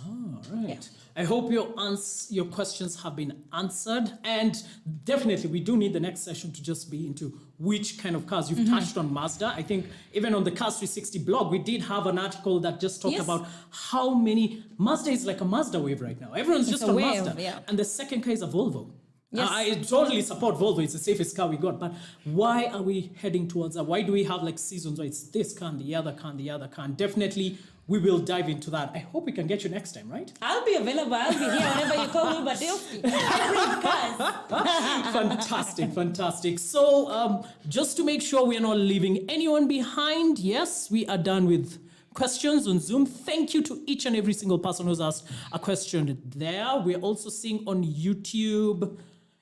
All right. Yeah. I hope your questions have been answered. And definitely, we do need the next session to just be into which kind of cars. You've touched on Mazda. I think even on the CARS360 blog, we did have an article that just talked Yes. about how many... Mazda is like a Mazda wave right now. Everyone's just a on wave, Mazda. yeah. And the second car is a Volvo. Yes. I totally support Volvo. It's the safest car we got. But why are we heading towards that? Why do we have seasons where it's this car and the other car and the other car? And definitely, we will dive into that. I hope we can get you next time, right? I'll be available. I'll be here whenever you call me, but Fantastic. So just to make sure we are not leaving anyone behind, yes, we are done with questions on Zoom. Thank you to each and every single person who's asked a question there. We're also seeing on YouTube.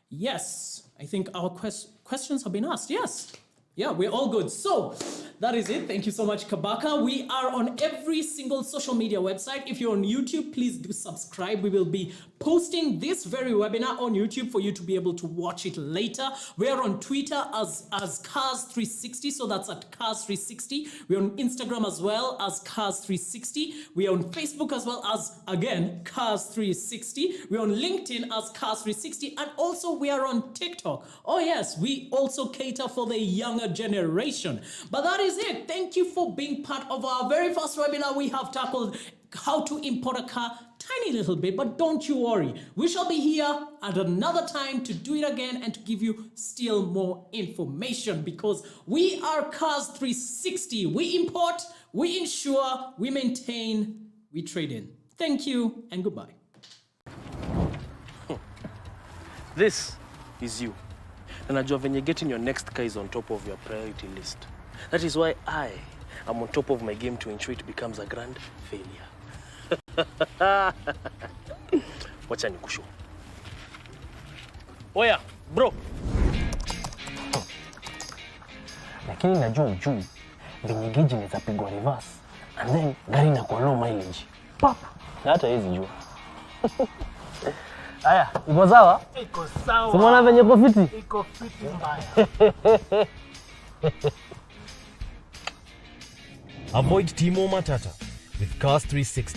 Yes, I think our questions have been asked. Yes. Yeah, we're all good. So that is it. Thank you so much, Kabaka. We are on every single social media website. If you're on YouTube, please do subscribe. We will be posting this very webinar on YouTube for you to be able to watch it later. We are on Twitter as CARS360, so that's at CARS360. We're on Instagram as well as CARS360. We are on Facebook as well as, again, CARS360. We're on LinkedIn as CARS360. And also we are on TikTok. Oh yes, we also cater for the younger generation. But that is it. Thank you for being part of our very first webinar. We have tackled how to import a car tiny little bit, but don't you worry. We shall be here at another time to do it again and to give you still more information, because we are CARS360. We import, we insure, we maintain, we trade in. Thank you and goodbye. This is you. And najua venye getting your next car is on top of your priority list. That is why I am on top of my game to ensure it becomes a grand failure. Wacha nikushow. Oya, bro. Lakini najua ujui venye geji inaweza pigwa reverse and then gari inakuwa low mileage. Pap. Na hata hizi jua. Aya, iko sawa? Iko sawa. Simona venye iko fiti? Iko fiti mbaya. Avoid Timo Matata with CARS360.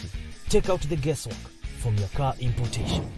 Take out the guesswork from your car importation.